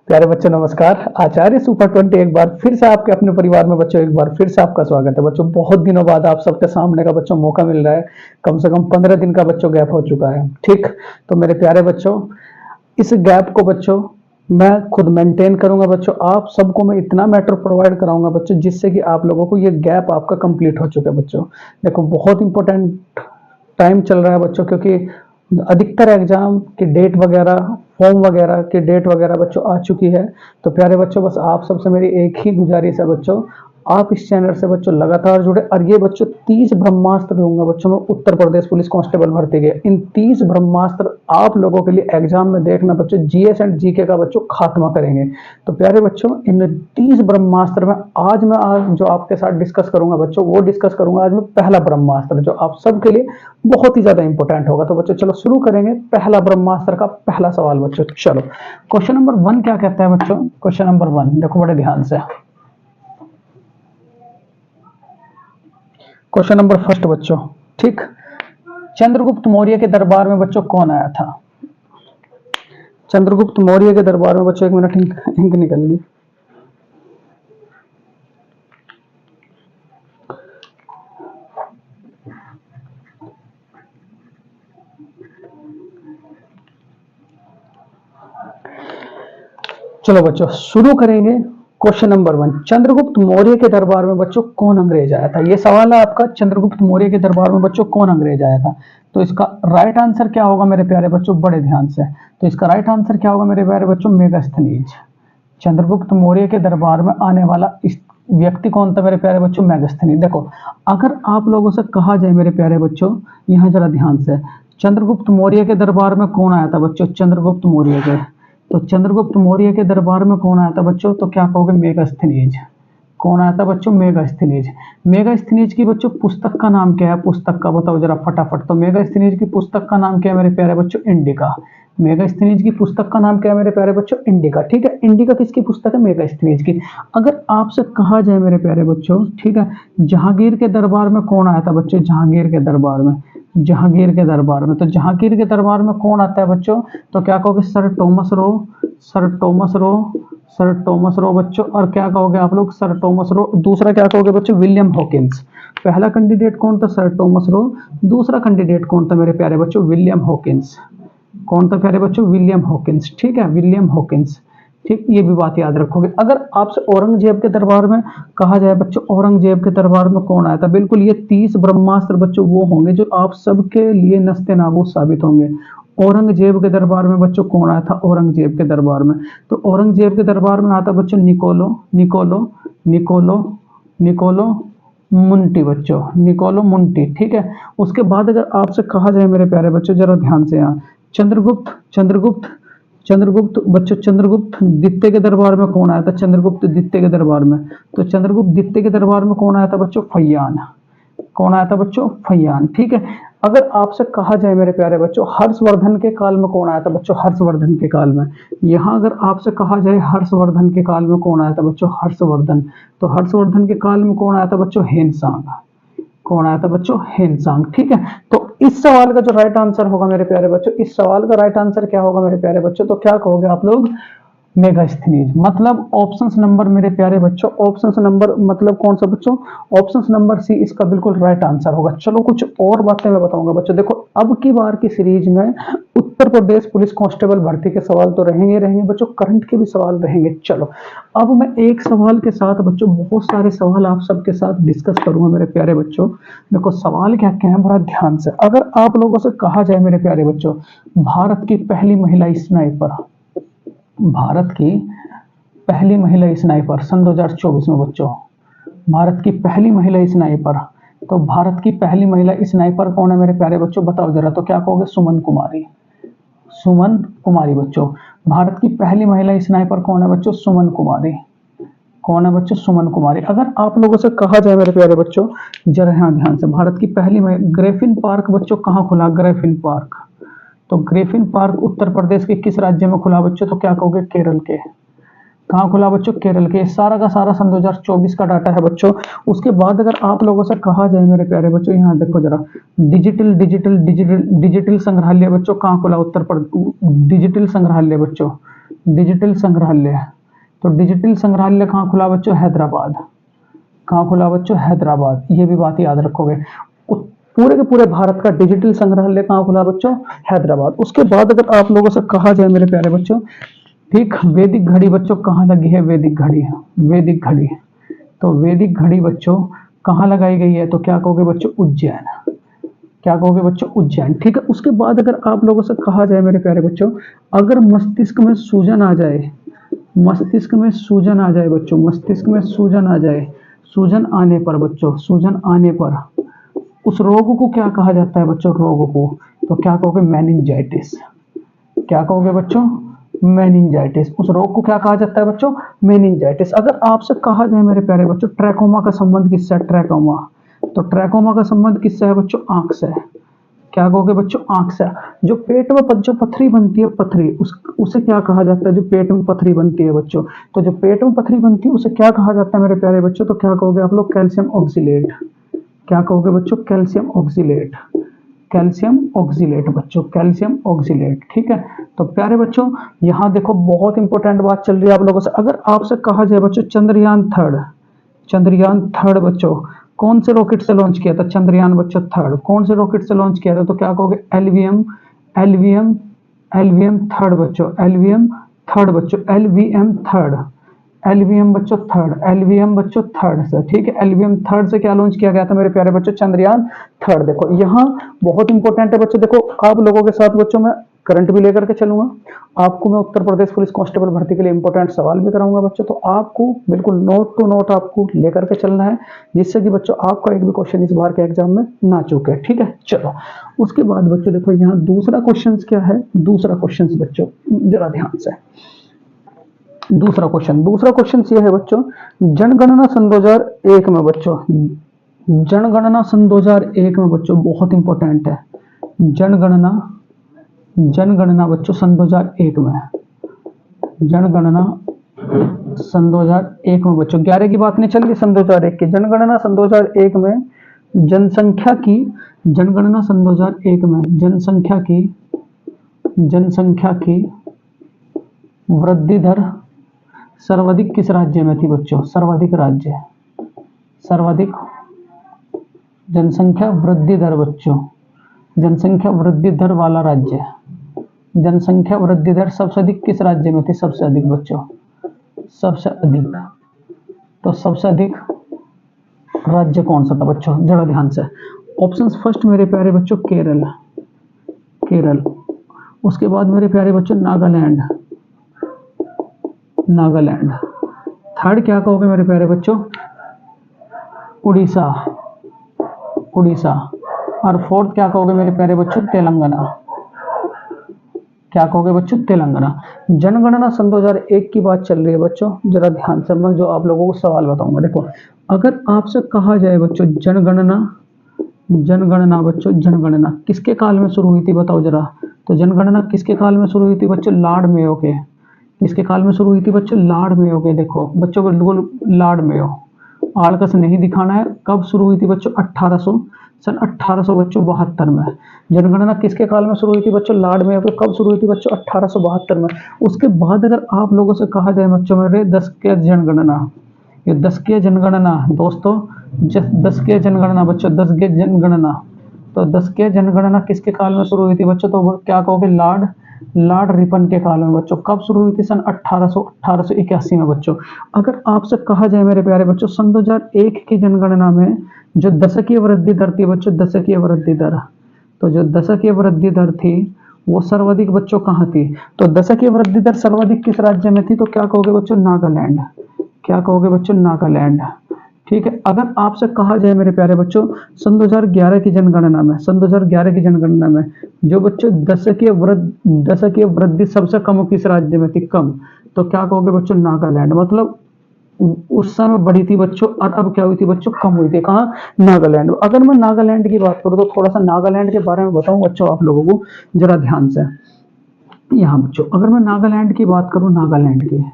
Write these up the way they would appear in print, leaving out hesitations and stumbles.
प्यारे बच्चों नमस्कार। आचार्य सुपर 20 एक बार फिर से आपके अपने परिवार में बच्चों एक बार फिर से आपका स्वागत है। बच्चों बहुत दिनों बाद आप सबके सामने का बच्चों मौका मिल रहा है। कम से कम 15 दिन का बच्चों गैप हो चुका है। ठीक, तो मेरे प्यारे बच्चों इस गैप को बच्चों मैं खुद मेंटेन करूंगा। बच्चों आप सबको मैं इतना मैटर प्रोवाइड कराऊंगा बच्चों, जिससे कि आप लोगों को ये गैप आपका कंप्लीट हो चुका है। बच्चों देखो बहुत इंपॉर्टेंट टाइम चल रहा है बच्चों, क्योंकि अधिकतर एग्जाम की डेट वगैरह, फॉर्म वगैरह की डेट वगैरह बच्चों आ चुकी है। तो प्यारे बच्चों बस आप सबसे मेरी एक ही गुजारिश है बच्चों, आप इस चैनल से बच्चों लगातार जुड़े। और ये बच्चों 30 ब्रह्मास्त्र दूंगा बच्चों मैं उत्तर प्रदेश पुलिस कांस्टेबल भर्ती के। इन 30 ब्रह्मास्त्र आप लोगों के लिए एग्जाम में देखना बच्चों, जीएस एंड जीके का बच्चों खात्मा करेंगे। तो प्यारे बच्चों इन 30 ब्रह्मास्त्र में आज जो आपके साथ डिस्कस करूंगा बच्चों, वो डिस्कस करूंगा आज मैं पहला ब्रह्मास्त्र, जो आप सबके लिए बहुत ही ज्यादा इंपॉर्टेंट होगा। तो बच्चों चलो शुरू करेंगे पहला ब्रह्मास्त्र का पहला सवाल बच्चों। चलो क्वेश्चन नंबर 1 क्या कहता है बच्चों। क्वेश्चन नंबर 1 देखो बड़े ध्यान से। क्वेश्चन नंबर फर्स्ट बच्चों, ठीक, चंद्रगुप्त मौर्य के दरबार में बच्चों कौन आया था। चंद्रगुप्त मौर्य के दरबार में बच्चों, एक मिनट इंक निकल गई। चलो बच्चों शुरू करेंगे। क्वेश्चन नंबर 1, चंद्रगुप्त मौर्य के दरबार में बच्चों कौन अंग्रेज आया था। ये सवाल है आपका, चंद्रगुप्त मौर्य के दरबार में बच्चों कौन अंग्रेज आया था। तो इसका राइट आंसर क्या होगा मेरे प्यारे बच्चों, बड़े ध्यान से। तो इसका राइट आंसर क्या होगा मेरे प्यारे बच्चों, मेगास्थनीज। चंद्रगुप्त मौर्य के दरबार में आने वाला इस व्यक्ति कौन था मेरे प्यारे बच्चों, मेगास्थनीज। देखो अगर आप लोगों से कहा जाए मेरे प्यारे बच्चों, यहाँ जरा ध्यान से, चंद्रगुप्त मौर्य के दरबार में कौन आया था बच्चों, चंद्रगुप्त मौर्य के। तो चंद्रगुप्त मौर्य के दरबार में कौन आया था बच्चों, तो क्या कहोगे, मेगास्थनीज। कौन आया था बच्चों, मेगास्थनीज। मेगास्थनीज की बच्चों पुस्तक का नाम क्या है, पुस्तक का बताओ जरा फटाफट। तो मेगास्थनीज की पुस्तक का नाम क्या है मेरे प्यारे बच्चों, इंडिका। मेगास्थनीज की पुस्तक का नाम क्या है मेरे प्यारे बच्चों, इंडिका। ठीक है, इंडिका किसकी पुस्तक है, मेगास्थनीज की। अगर आपसे कहा जाए मेरे प्यारे बच्चों, ठीक है, जहांगीर के दरबार में कौन आया था बच्चों, जहांगीर के दरबार में, जहांगीर के दरबार में। तो जहांगीर के दरबार में कौन आता है बच्चों, तो क्या कहोगे, sir Thomas Roe, sir Thomas Roe, sir Thomas Roe बच्चों। और क्या कहोगे आप लोग, सर टॉमस रो। दूसरा क्या कहोगे बच्चों, विलियम हॉकिंस। पहला कैंडिडेट कौन था, सर टॉमस रो। दूसरा कैंडिडेट कौन था मेरे प्यारे बच्चों, विलियम हॉकिंस। कौन था प्यारे बच्चों, विलियम हॉकिंस। ठीक है, विलियम हॉकिंस। ठीक, ये भी बात याद रखोगे। अगर आपसे औरंगजेब के दरबार में कहा जाए बच्चों, औरंगजेब के दरबार में कौन आया था, बिल्कुल ये 30 ब्रह्मास्त्र बच्चों वो होंगे जो आप सबके लिए नस्ते नाबूद साबित होंगे। औरंगजेब के दरबार में बच्चों कौन आया था, औरंगजेब के दरबार में। तो औरंगजेब के दरबार में आता बच्चों निकोलो, निकोलो, निकोलो, निकोलो मुंटी बच्चों, निकोलो मुंटी। ठीक है, उसके बाद अगर आपसे कहा जाए मेरे प्यारे बच्चों, जरा ध्यान से यहाँ, चंद्रगुप्त, चंद्रगुप्त, चंद्रगुप्त बच्चों, चंद्रगुप्त द्वितीय के दरबार में कौन आया था, चंद्रगुप्त द्वितीय के दरबार में। तो चंद्रगुप्त द्वितीय के दरबार में कौन आया था बच्चों, फैयान। कौन आया था बच्चों, फैयान। ठीक है, अगर आपसे कहा जाए मेरे प्यारे बच्चों, हर्षवर्धन के काल में कौन आया था बच्चों, हर्षवर्धन के काल में। यहाँ अगर आपसे कहा जाए हर्षवर्धन के काल में कौन आया था बच्चों, हर्षवर्धन। तो हर्षवर्धन के काल में कौन आया था बच्चों, हेनसांग। कौन आया था बच्चों, हेनसांग। ठीक है, तो इस सवाल का जो राइट आंसर होगा मेरे प्यारे बच्चों, इस सवाल का राइट आंसर क्या होगा मेरे प्यारे बच्चों, तो क्या कहोगे आप लोग, मेगास्थनीज। मतलब ऑप्शंस नंबर मेरे प्यारे बच्चों, ऑप्शंस नंबर मतलब कौन सा बच्चों, ऑप्शंस नंबर सी इसका बिल्कुल राइट आंसर होगा। चलो कुछ और बातें मैं बताऊंगा बच्चों। देखो अब की बार की सीरीज में उत्तर प्रदेश पुलिस कांस्टेबल भर्ती के सवाल तो रहेंगे रहेंगे बच्चों, करंट के भी सवाल रहेंगे। चलो अब मैं एक सवाल के साथ बच्चों बहुत सारे सवाल आप सबके साथ डिस्कस करूंगा मेरे प्यारे बच्चों। देखो सवाल क्या क्या है, बड़ा ध्यान से। अगर आप लोगों से कहा जाए मेरे प्यारे बच्चों, भारत की पहली महिला स्नाइपर, भारत की पहली महिला स्नाइपर सन 2024 में बच्चों, भारत की पहली महिला स्नाइपर। तो भारत की पहली महिला स्नाइपर कौन है मेरे प्यारे बच्चों, बताओ जरा। तो क्या कहोगे, सुमन कुमारी। सुमन कुमारी बच्चों, भारत की पहली महिला स्नाइपर कौन है बच्चों, सुमन कुमारी। कौन है बच्चों, सुमन कुमारी। अगर आप लोगों से कहा जाए मेरे प्यारे बच्चों, जरा यहाँ ध्यान से, भारत की पहली ग्रेफिन पार्क बच्चों कहाँ खुला, ग्रेफिन पार्क। तो ग्रेफिन पार्क उत्तर प्रदेश के किस राज्य में खुला बच्चों, तो क्या कहोगे, केरल के। कहाँ खुला बच्चों, केरल के। सारा का सारा सन 2024 का डाटा है बच्चों। उसके बाद अगर आप लोगों से कहा जाए मेरे प्यारे बच्चों, यहाँ देखो जरा, डिजिटल डिजिटल डिजिटल डिजिटल संग्रहालय बच्चों कहाँ खुला, उत्तर प्रदेश। डिजिटल संग्रहालय बच्चों, डिजिटल संग्रहालय। तो डिजिटल संग्रहालय कहाँ खुला बच्चों? हैदराबाद। कहाँ खुला बच्चों? हैदराबाद। ये भी बात याद रखोगे। पूरे के पूरे भारत का डिजिटल संग्रहालय कहाँ खुला बच्चों? हैदराबाद। उसके बाद अगर आप लोगों से कहा जाए मेरे प्यारे बच्चों, ठीक, वैदिक घड़ी बच्चों कहाँ लगी है? वैदिक घड़ी, वैदिक घड़ी। तो वैदिक घड़ी बच्चों कहाँ लगाई गई है? तो क्या कहोगे बच्चों? उज्जैन। क्या कहोगे बच्चों? उज्जैन। ठीक है। उसके बाद अगर आप लोगों से कहा जाए मेरे प्यारे बच्चों, अगर मस्तिष्क में सूजन आ जाए, मस्तिष्क में सूजन आ जाए बच्चों, मस्तिष्क में सूजन आ जाए, सूजन आने पर बच्चों, सूजन आने पर उस रोग को क्या कहा जाता है बच्चों? रोग को तो क्या कहोगे? मेनिंजाइटिस। क्या कहोगे बच्चों? मेनिंजाइटिस। उस रोग को क्या कहा जाता है बच्चों? मेनिंजाइटिस। अगर आपसे कहा जाए मेरे प्यारे बच्चों, ट्रैकोमा का संबंध किससे है? ट्रैकोमा। तो ट्रैकोमा का संबंध किससे है बच्चों? आंख से। क्या कहोगे बच्चों? आंख से। जो पेट में जो पथरी बनती है, पथरी, उसे क्या कहा जाता है? जो पेट में पथरी बनती है बच्चों, तो जो पेट में पथरी बनती है उसे क्या कहा जाता है मेरे प्यारे बच्चों? तो क्या कहोगे आप लोग? Calcium oxalate. क्या कहोगे बच्चों? Calcium oxalate. कैल्शियम ऑक्सीलेट बच्चों, कैल्शियम ऑक्सीलेट। ठीक है। तो प्यारे बच्चों यहाँ देखो बहुत इंपॉर्टेंट बात चल रही है आप लोगों से। अगर आपसे कहा जाए बच्चों चंद्रयान थर्ड, चंद्रयान थर्ड बच्चों कौन से रॉकेट से लॉन्च किया था? चंद्रयान बच्चों थर्ड कौन से रॉकेट से लॉन्च किया था? तो क्या कहोगे? एलवीएम, एलवीएम, एलवीएम थर्ड बच्चों, एलवीएम थर्ड बच्चों, एलवीएम थर्ड, एलवीएम बच्चों थर्ड, एलवीएम बच्चों थर्ड से। ठीक है। एलवीएम थर्ड से क्या लॉन्च किया गया था मेरे प्यारे बच्चों? चंद्रयान थर्ड। देखो यहाँ बहुत इंपॉर्टेंट है बच्चों। देखो आप लोगों के साथ बच्चों मैं करंट भी लेकर के चलूंगा। आपको मैं उत्तर प्रदेश पुलिस कांस्टेबल भर्ती के लिए इंपॉर्टेंट सवाल भी कराऊंगा बच्चों। तो आपको बिल्कुल नोट टू नोट आपको लेकर के चलना है, जिससे कि बच्चों आपका एक भी क्वेश्चन इस बार के एग्जाम में ना चूके। ठीक है। चलो उसके बाद बच्चों देखो यहाँ दूसरा क्वेश्चन क्या है? दूसरा क्वेश्चन बच्चों जरा ध्यान से, दूसरा क्वेश्चन ये है बच्चों, जनगणना सन 2001 में बच्चों, जनगणना सन 2001 में बच्चों बहुत इंपॉर्टेंट है। जनगणना, जनगणना बच्चों सन 2001 में, जनगणना सन 2001 में बच्चों 11 की बात नहीं चल रही, सन 2001 की जनगणना सन 2001 में जनसंख्या की, जनगणना सन 2001 में जनसंख्या की, जनसंख्या की वृद्धि दर सर्वाधिक किस राज्य में थी बच्चों? सर्वाधिक राज्य, सर्वाधिक जनसंख्या वृद्धि दर बच्चों, जनसंख्या वृद्धि दर वाला राज्य, जनसंख्या वृद्धि दर सबसे अधिक किस राज्य में थी? सबसे अधिक बच्चों, सबसे अधिक। तो सबसे अधिक राज्य कौन सा था बच्चों? जरा ध्यान से। ऑप्शंस फर्स्ट मेरे प्यारे बच्चों केरल, केरल। उसके बाद मेरे प्यारे बच्चों नागालैंड, नागालैंड। थर्ड क्या कहोगे मेरे प्यारे बच्चों? उड़ीसा, उड़ीसा। और फोर्थ क्या कहोगे मेरे प्यारे बच्चों? तेलंगाना। क्या कहोगे बच्चों? तेलंगाना। जनगणना सन 2001 की बात चल रही है बच्चों, जरा ध्यान से। मैं जो आप लोगों को सवाल बताऊंगा, देखो अगर आपसे कहा जाए बच्चों जनगणना, जनगणना बच्चों, जनगणना किसके काल में शुरू हुई थी बताओ जरा? तो जनगणना किसके काल में शुरू हुई थी बच्चों? लॉर्ड मेयो के। किसके काल में शुरू हुई थी बच्चों? लॉर्ड मेयो के। देखो बच्चों बिल्कुल लॉर्ड मेयो, आड़कस नहीं दिखाना है। कब शुरू हुई थी बच्चों? 1800, सन 1800 बच्चों 72 में। जनगणना किसके काल में शुरू हुई थी बच्चों? लॉर्ड मेयो के। कब शुरू हुई थी बच्चों? 1872 में। उसके बाद अगर आप लोगों से कहा जाए बच्चों मेरे दशकीय जनगणना, ये दशकीय जनगणना दोस्तों, दशकीय जनगणना बच्चों, दशकीय जनगणना। तो दशकीय जनगणना किसके काल में शुरू हुई थी बच्चों? तो क्या कहोगे? लॉर्ड, लॉर्ड रिपन के काल में बच्चों। कब शुरू हुई थी? सन 1881 में बच्चों। अगर आपसे कहा जाए मेरे प्यारे बच्चों सन 2001 की जनगणना में जो दशकीय वृद्धि दर थी बच्चों, दशकीय वृद्धि दर, तो जो दशकीय वृद्धि दर थी वो सर्वाधिक बच्चों कहाँ थी? तो दशकीय वृद्धि दर सर्वाधिक किस राज्य में थी? तो क्या कहोगे बच्चों? नागालैंड। क्या कहोगे बच्चों? नागालैंड। ठीक है। अगर आपसे कहा जाए मेरे प्यारे बच्चों सन 2011 की जनगणना में, सन 2011 की जनगणना में जो बच्चों दशकीय वृद्धि सबसे कम किस राज्य में थी? कम। तो क्या कहोगे बच्चों? नागालैंड। मतलब उस समय बढ़ी थी बच्चों और अब क्या हुई थी बच्चों? कम हुई थी। कहाँ? नागालैंड। अगर मैं नागालैंड की बात करूँ तो थोड़ा सा नागालैंड के बारे में बताऊं बच्चों आप लोगों को जरा ध्यान से। यहाँ बच्चों अगर मैं नागालैंड की बात करूँ, नागालैंड की,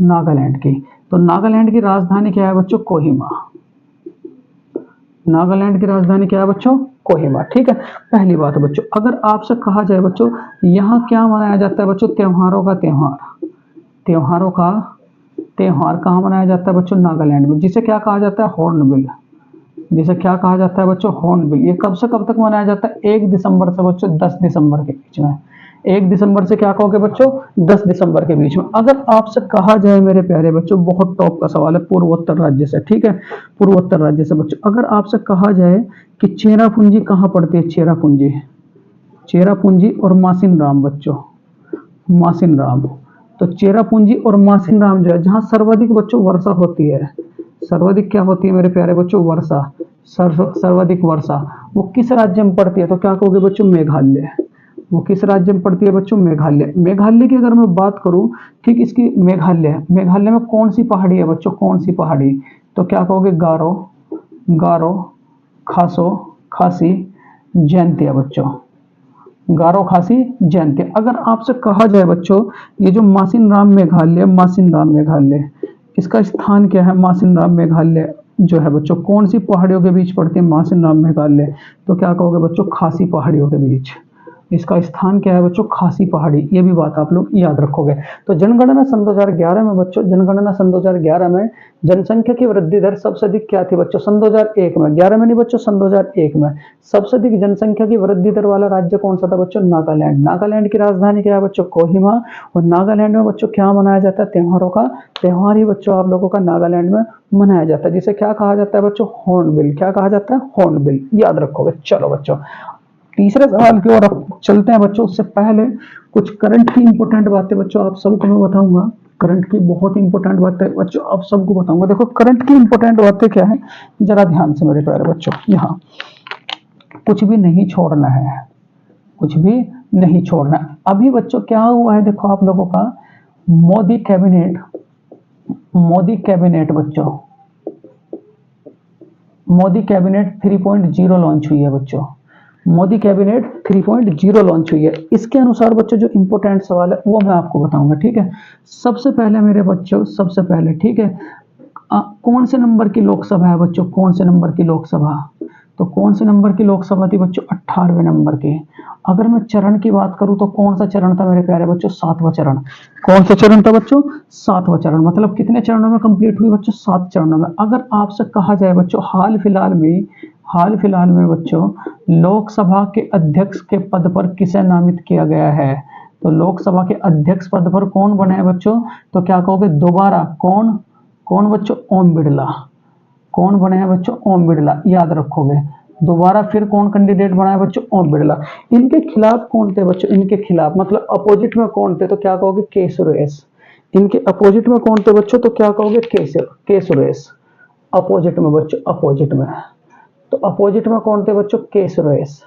नागालैंड की, तो नागालैंड की राजधानी क्या है बच्चों? कोहिमा। नागालैंड की राजधानी क्या है बच्चों? कोहिमा। ठीक है, पहली बात है बच्चों, अगर आपसे कहा जाए बच्चों यहाँ क्या मनाया जाता है बच्चों, त्योहारों का त्योहार, त्योहारों का त्योहार कहाँ मनाया जाता है बच्चों, नागालैंड में, जिसे क्या कहा जाता है, हॉर्नबिल, जिसे क्या कहा जाता है बच्चों, हॉर्नबिल। ये कब से कब तक मनाया जाता है, 1 दिसंबर से बच्चों 10 दिसंबर के बीच में। 1 दिसंबर से क्या कहोगे बच्चों, 10 दिसंबर के बीच में। अगर आपसे कहा जाए मेरे प्यारे बच्चों, बहुत टॉप का सवाल है, पूर्वोत्तर राज्य से, ठीक है, पूर्वोत्तर राज्य से बच्चों, अगर आपसे कहा जाए कि चेरापूंजी कहाँ पड़ती है, चेरापूंजी, चेरापूंजी और मासिन राम बच्चों, मासिन राम, तो चेरापूंजी और मासिन राम जो है, जहाँ सर्वाधिक बच्चों वर्षा होती है, सर्वाधिक क्या होती है मेरे प्यारे बच्चों, वर्षा, सर्वाधिक वर्षा, वो किस राज्य में पड़ती है, तो क्या कहोगे बच्चों, मेघालय। वो किस राज्य में पड़ती है बच्चों, मेघालय। मेघालय की अगर मैं बात करूं, ठीक, इसकी मेघालय, मेघालय में कौन सी पहाड़ी है बच्चों, कौन सी पहाड़ी, तो क्या कहोगे, गारो, गारो, खासो, खासी, जयंतिया बच्चों, गारो, खासी, जयंती। अगर आपसे कहा जाए बच्चों, ये जो मासिन राम मेघालय, मासिन राम मेघालय, इसका स्थान क्या है, मासिन राम मेघालय जो है बच्चों, कौन सी पहाड़ियों के बीच पड़ती है मासिन राम मेघालय, तो क्या कहोगे बच्चों, खासी पहाड़ियों के बीच। इसका स्थान क्या है बच्चों, खासी पहाड़ी, ये भी बात आप लोग याद रखोगे। तो जनगणना सन 2011 में बच्चों, जनगणना सन 2011 में जनसंख्या की वृद्धि दर सबसे अधिक क्या थी बच्चों, सन 2001 में, 11 में नहीं बच्चों, सन 2001 में सबसे अधिक जनसंख्या की वृद्धि दर वाला राज्य कौन सा था बच्चों, नागालैंड। नागालैंड की राजधानी क्या है बच्चों, कोहिमा। और नागालैंड में बच्चों क्या मनाया जाता है, त्योहारों का त्योहार ही बच्चों आप लोगों का नागालैंड में मनाया जाता है, जिसे क्या कहा जाता है बच्चों, हॉर्नबिल। क्या कहा जाता है, हॉर्नबिल, याद रखोगे। चलो बच्चों, तीसरे सवाल की ओर अब चलते हैं बच्चों। उससे पहले कुछ करंट की इंपॉर्टेंट बातें बच्चों आप सबको मैं बताऊंगा, करंट की बहुत इंपॉर्टेंट बातें बच्चों आप सबको बताऊंगा। देखो करंट की इंपॉर्टेंट बातें क्या है, जरा ध्यान से मेरे प्यारे बच्चों, यहाँ कुछ भी नहीं छोड़ना है, कुछ भी नहीं छोड़ना है। अभी बच्चों क्या हुआ है, देखो आप लोगों का मोदी कैबिनेट, मोदी कैबिनेट बच्चों, मोदी कैबिनेट 3.0 लॉन्च हुई है बच्चों, मोदी कैबिनेट 3.0 लॉन्च हुई है। इसके अनुसार बच्चों जो इंपॉर्टेंट सवाल है वो मैं आपको बताऊंगा, ठीक है। सबसे पहले मेरे बच्चों, सबसे पहले, ठीक है, कौन से नंबर की लोकसभा है बच्चों, कौन से नंबर की लोकसभा, तो कौन से नंबर की लोकसभा थी बच्चों, 18वें नंबर की। अगर मैं चरण की बात करूं तो कौन सा चरण था मेरे प्यारे बच्चों, 7वां चरण। कौन सा चरण था बच्चों, 7वां चरण। मतलब कितने चरणों में कंप्लीट हुई बच्चों, 7 चरणों में। अगर आपसे कहा जाए बच्चों हाल फिलहाल में बच्चों लोकसभा के अध्यक्ष के पद पर किसे नामित किया गया है, तो लोकसभा के अध्यक्ष पद पर कौन बने हैं बच्चों, तो क्या कहोगे दोबारा, कौन, कौन बच्चों, ओम बिड़ला। कौन बने हैं बच्चों, ओम बिड़ला, याद रखोगे। दोबारा फिर कौन कैंडिडेट बना है बच्चों, ओम बिड़ला। इनके खिलाफ कौन थे बच्चों, इनके खिलाफ मतलब अपोजिट में कौन थे, तो क्या कहोगे, के सुरेश। इनके अपोजिट में कौन थे बच्चों, तो क्या कहोगे, के सुरेश। अपोजिट में बच्चों, अपोजिट में, तो अपोजिट में कौन थे बच्चों, के सुरेश,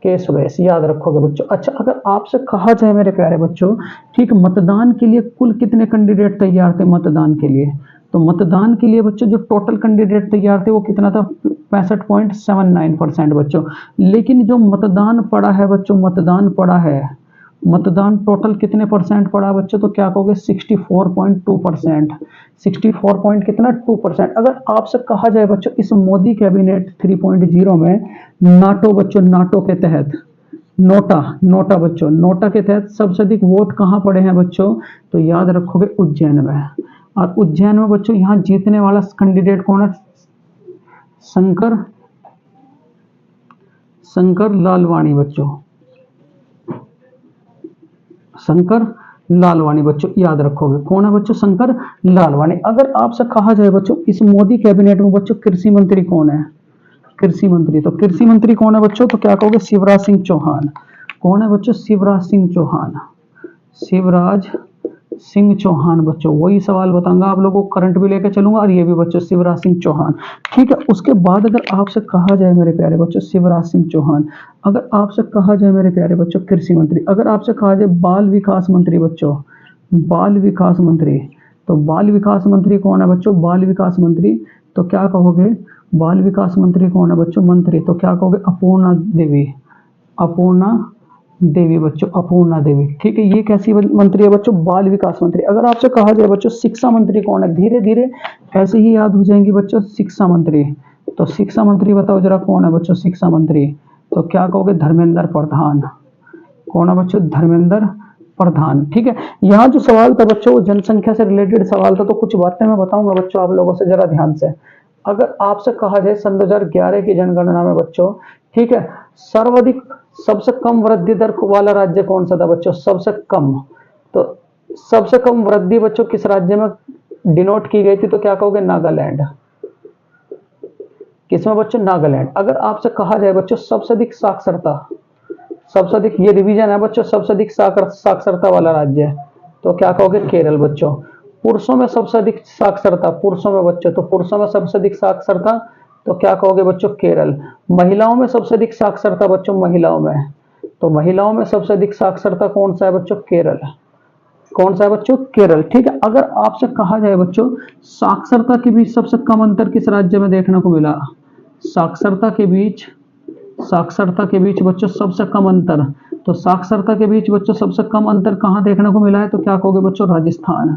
के सुरेश, याद रखोगे बच्चों। अच्छा, अगर आपसे कहा जाए मेरे प्यारे बच्चों, ठीक, मतदान के लिए कुल कितने कैंडिडेट तैयार थे मतदान के लिए, तो मतदान के लिए बच्चों जो टोटल कैंडिडेट तैयार थे वो कितना था, 65.79% बच्चों। लेकिन जो मतदान पड़ा है बच्चों, मतदान पड़ा है, मतदान टोटल कितने परसेंट पड़ा बच्चों, तो क्या कहोगे 64.2%, 64 पॉइंट कितना 2%। अगर आपसे कहा जाए बच्चों इस मोदी कैबिनेट 3.0 में नाटो बच्चों, नाटो के तहत, नोटा, नोटा बच्चों, नोटा के तहत सबसे अधिक वोट कहाँ पड़े हैं बच्चों, तो याद रखोगे उज्जैन में। और उज्जैन में बच्चों यहाँ जीतने वाला कैंडिडेट कौन है, शंकर, शंकर लालवानी बच्चों, शंकर लालवानी बच्चों, याद रखोगे। कौन है बच्चों, शंकर लालवानी। अगर आपसे कहा जाए बच्चों इस मोदी कैबिनेट में बच्चों कृषि मंत्री कौन है, कृषि मंत्री, तो कृषि मंत्री कौन है बच्चों, तो क्या कहोगे शिवराज सिंह चौहान। कौन है बच्चों, शिवराज सिंह चौहान, शिवराज सिंह चौहान बच्चों। वही सवाल बताऊंगा आप लोगों को, करंट भी लेकर चलूंगा और ये भी बच्चों शिवराज सिंह चौहान, ठीक है। उसके बाद अगर आपसे कहा जाए मेरे प्यारे बच्चों शिवराज सिंह चौहान, अगर आपसे कहा जाए मेरे प्यारे बच्चों कृषि मंत्री, अगर आपसे कहा जाए बाल विकास मंत्री बच्चों, बाल विकास मंत्री, तो बाल विकास मंत्री कौन है बच्चों, बाल विकास मंत्री, तो क्या कहोगे, बाल विकास मंत्री कौन है बच्चों, मंत्री, तो क्या कहोगे अपूर्णा देवी, अपूर्णा देवी बच्चों, अपूर्णा देवी, ठीक है। ये कैसी मंत्री है बच्चों, बाल विकास मंत्री। अगर आपसे कहा जाए बच्चों शिक्षा मंत्री कौन है, धीरे धीरे ऐसे ही याद हो जाएंगे बच्चों, शिक्षा मंत्री, तो शिक्षा मंत्री बताओ जरा कौन है बच्चों शिक्षा मंत्री? तो क्या कहोगे? धर्मेंद्र प्रधान। कौन है बच्चों? धर्मेंद्र प्रधान। ठीक है, यहाँ जो सवाल था बच्चों वो जनसंख्या से रिलेटेड सवाल था, तो कुछ बातें मैं बताऊंगा बच्चों आप लोगों से, जरा ध्यान से। अगर आपसे कहा जाए सन 2011 की जनगणना में बच्चों, ठीक है, सर्वाधिक सबसे कम वृद्धि दर वाला राज्य कौन सा था बच्चों? सबसे कम, तो सबसे कम वृद्धि बच्चों किस राज्य में डिनोट की गई थी? तो क्या कहोगे? नागालैंड। किसमें बच्चों? नागालैंड। अगर आपसे कहा जाए बच्चों सबसे अधिक साक्षरता, सबसे अधिक, ये रिवीजन है बच्चों, सबसे अधिक साक्षरता वाला राज्य है, तो क्या कहोगे? केरल बच्चों। पुरुषों में सबसे अधिक साक्षरता, पुरुषों में बच्चों, तो पुरुषों में सबसे अधिक साक्षरता, तो क्या कहोगे बच्चों? केरल। महिलाओं में सबसे अधिक साक्षरता बच्चों, महिलाओं में, तो महिलाओं में सबसे अधिक साक्षरता कौन सा है बच्चों? केरल। कौन सा है बच्चों? केरल। ठीक है, अगर आपसे कहा जाए बच्चों साक्षरता के बीच सबसे कम अंतर किस राज्य में देखने को मिला? साक्षरता के बीच, साक्षरता के बीच बच्चों सबसे कम अंतर, तो साक्षरता के बीच बच्चों सबसे कम अंतर कहां देखने को मिला है? तो क्या कहोगे बच्चों? राजस्थान।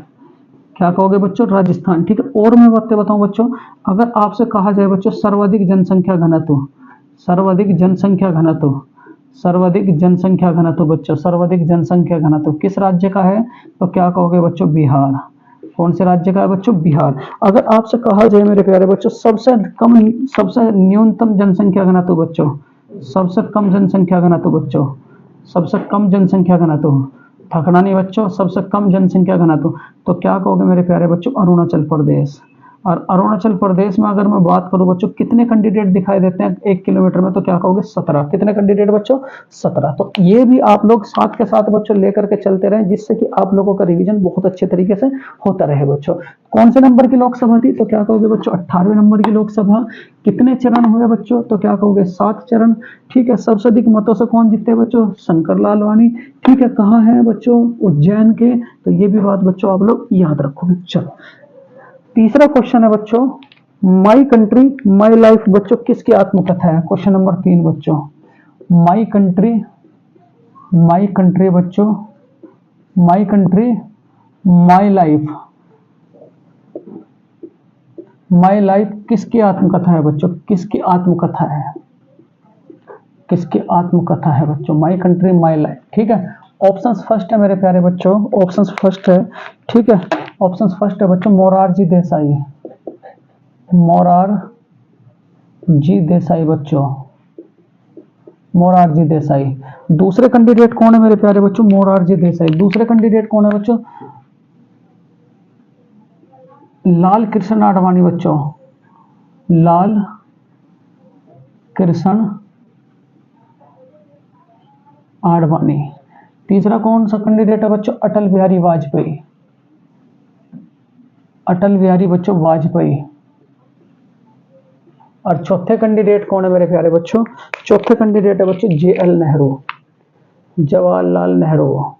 क्या कहोगे बच्चों? राजस्थान। ठीक है, और मैं बातें बताऊं बच्चों, अगर आपसे कहा जाए बच्चों सर्वाधिक जनसंख्या घनत्व, सर्वाधिक जनसंख्या घनत्व, सर्वाधिक जनसंख्या घनत्व बच्चों, सर्वाधिक जनसंख्या घनत्व किस राज्य का है? तो क्या कहोगे बच्चों? बिहार। कौन से राज्य का है बच्चों? बिहार। अगर आपसे कहा जाए मेरे प्यारे बच्चों सबसे कम, सबसे न्यूनतम जनसंख्या घनत्व बच्चों, सबसे कम जनसंख्या घनत्व बच्चों, सबसे कम जनसंख्या घनत्व, थकना नहीं बच्चों, सबसे कम जनसंख्या घनत्व, तो क्या कहोगे मेरे प्यारे बच्चों? अरुणाचल प्रदेश। और अरुणाचल प्रदेश में अगर मैं बात करूं बच्चों कितने कैंडिडेट दिखाई देते हैं 1 किलोमीटर में? तो क्या कहोगे? 17। कितने कैंडिडेट बच्चों? 17। तो ये भी आप लोग साथ के साथ बच्चों लेकर के चलते रहें, जिससे कि आप लोगों का रिवीजन बहुत अच्छे तरीके से होता रहे बच्चों। कौन से नंबर की लोकसभा थी? तो क्या कहोगे बच्चों? 18वें नंबर की लोकसभा। कितने चरण हुए बच्चों? तो क्या कहोगे? 7 चरण। ठीक है, सबसे अधिक मतों से कौन जीते बच्चों? शंकर लालवानी। ठीक है, कहाँ है बच्चों? उज्जैन के। तो ये भी बात बच्चों आप लोग याद रखोगे। चलो, तीसरा क्वेश्चन है बच्चों, माई कंट्री माई लाइफ बच्चों किसकी आत्मकथा है? क्वेश्चन नंबर 3 बच्चों, माई कंट्री, माई कंट्री बच्चों, my country my life, my life किसकी आत्मकथा है बच्चों? किसकी आत्मकथा है? किसकी आत्मकथा है बच्चों? My country my life. ठीक है, ऑप्शंस फर्स्ट है मेरे प्यारे बच्चों, ऑप्शंस फर्स्ट है। ठीक है, ऑप्शंस फर्स्ट है बच्चों मोरारजी देसाई, मोरारजी देसाई बच्चों, मोरारजी देसाई। दूसरे कैंडिडेट कौन है मेरे प्यारे बच्चों? मोरारजी देसाई। दूसरे कैंडिडेट कौन है बच्चों? लाल कृष्ण आडवाणी बच्चों, लाल कृष्ण आडवाणी। तीसरा कौन सा कैंडिडेट है बच्चों? अटल बिहारी वाजपेयी, अटल बिहारी बच्चों वाजपेयी। और चौथे कैंडिडेट कौन है मेरे प्यारे बच्चों? चौथे कैंडिडेट है बच्चों JL नेहरू, जवाहरलाल नेहरू।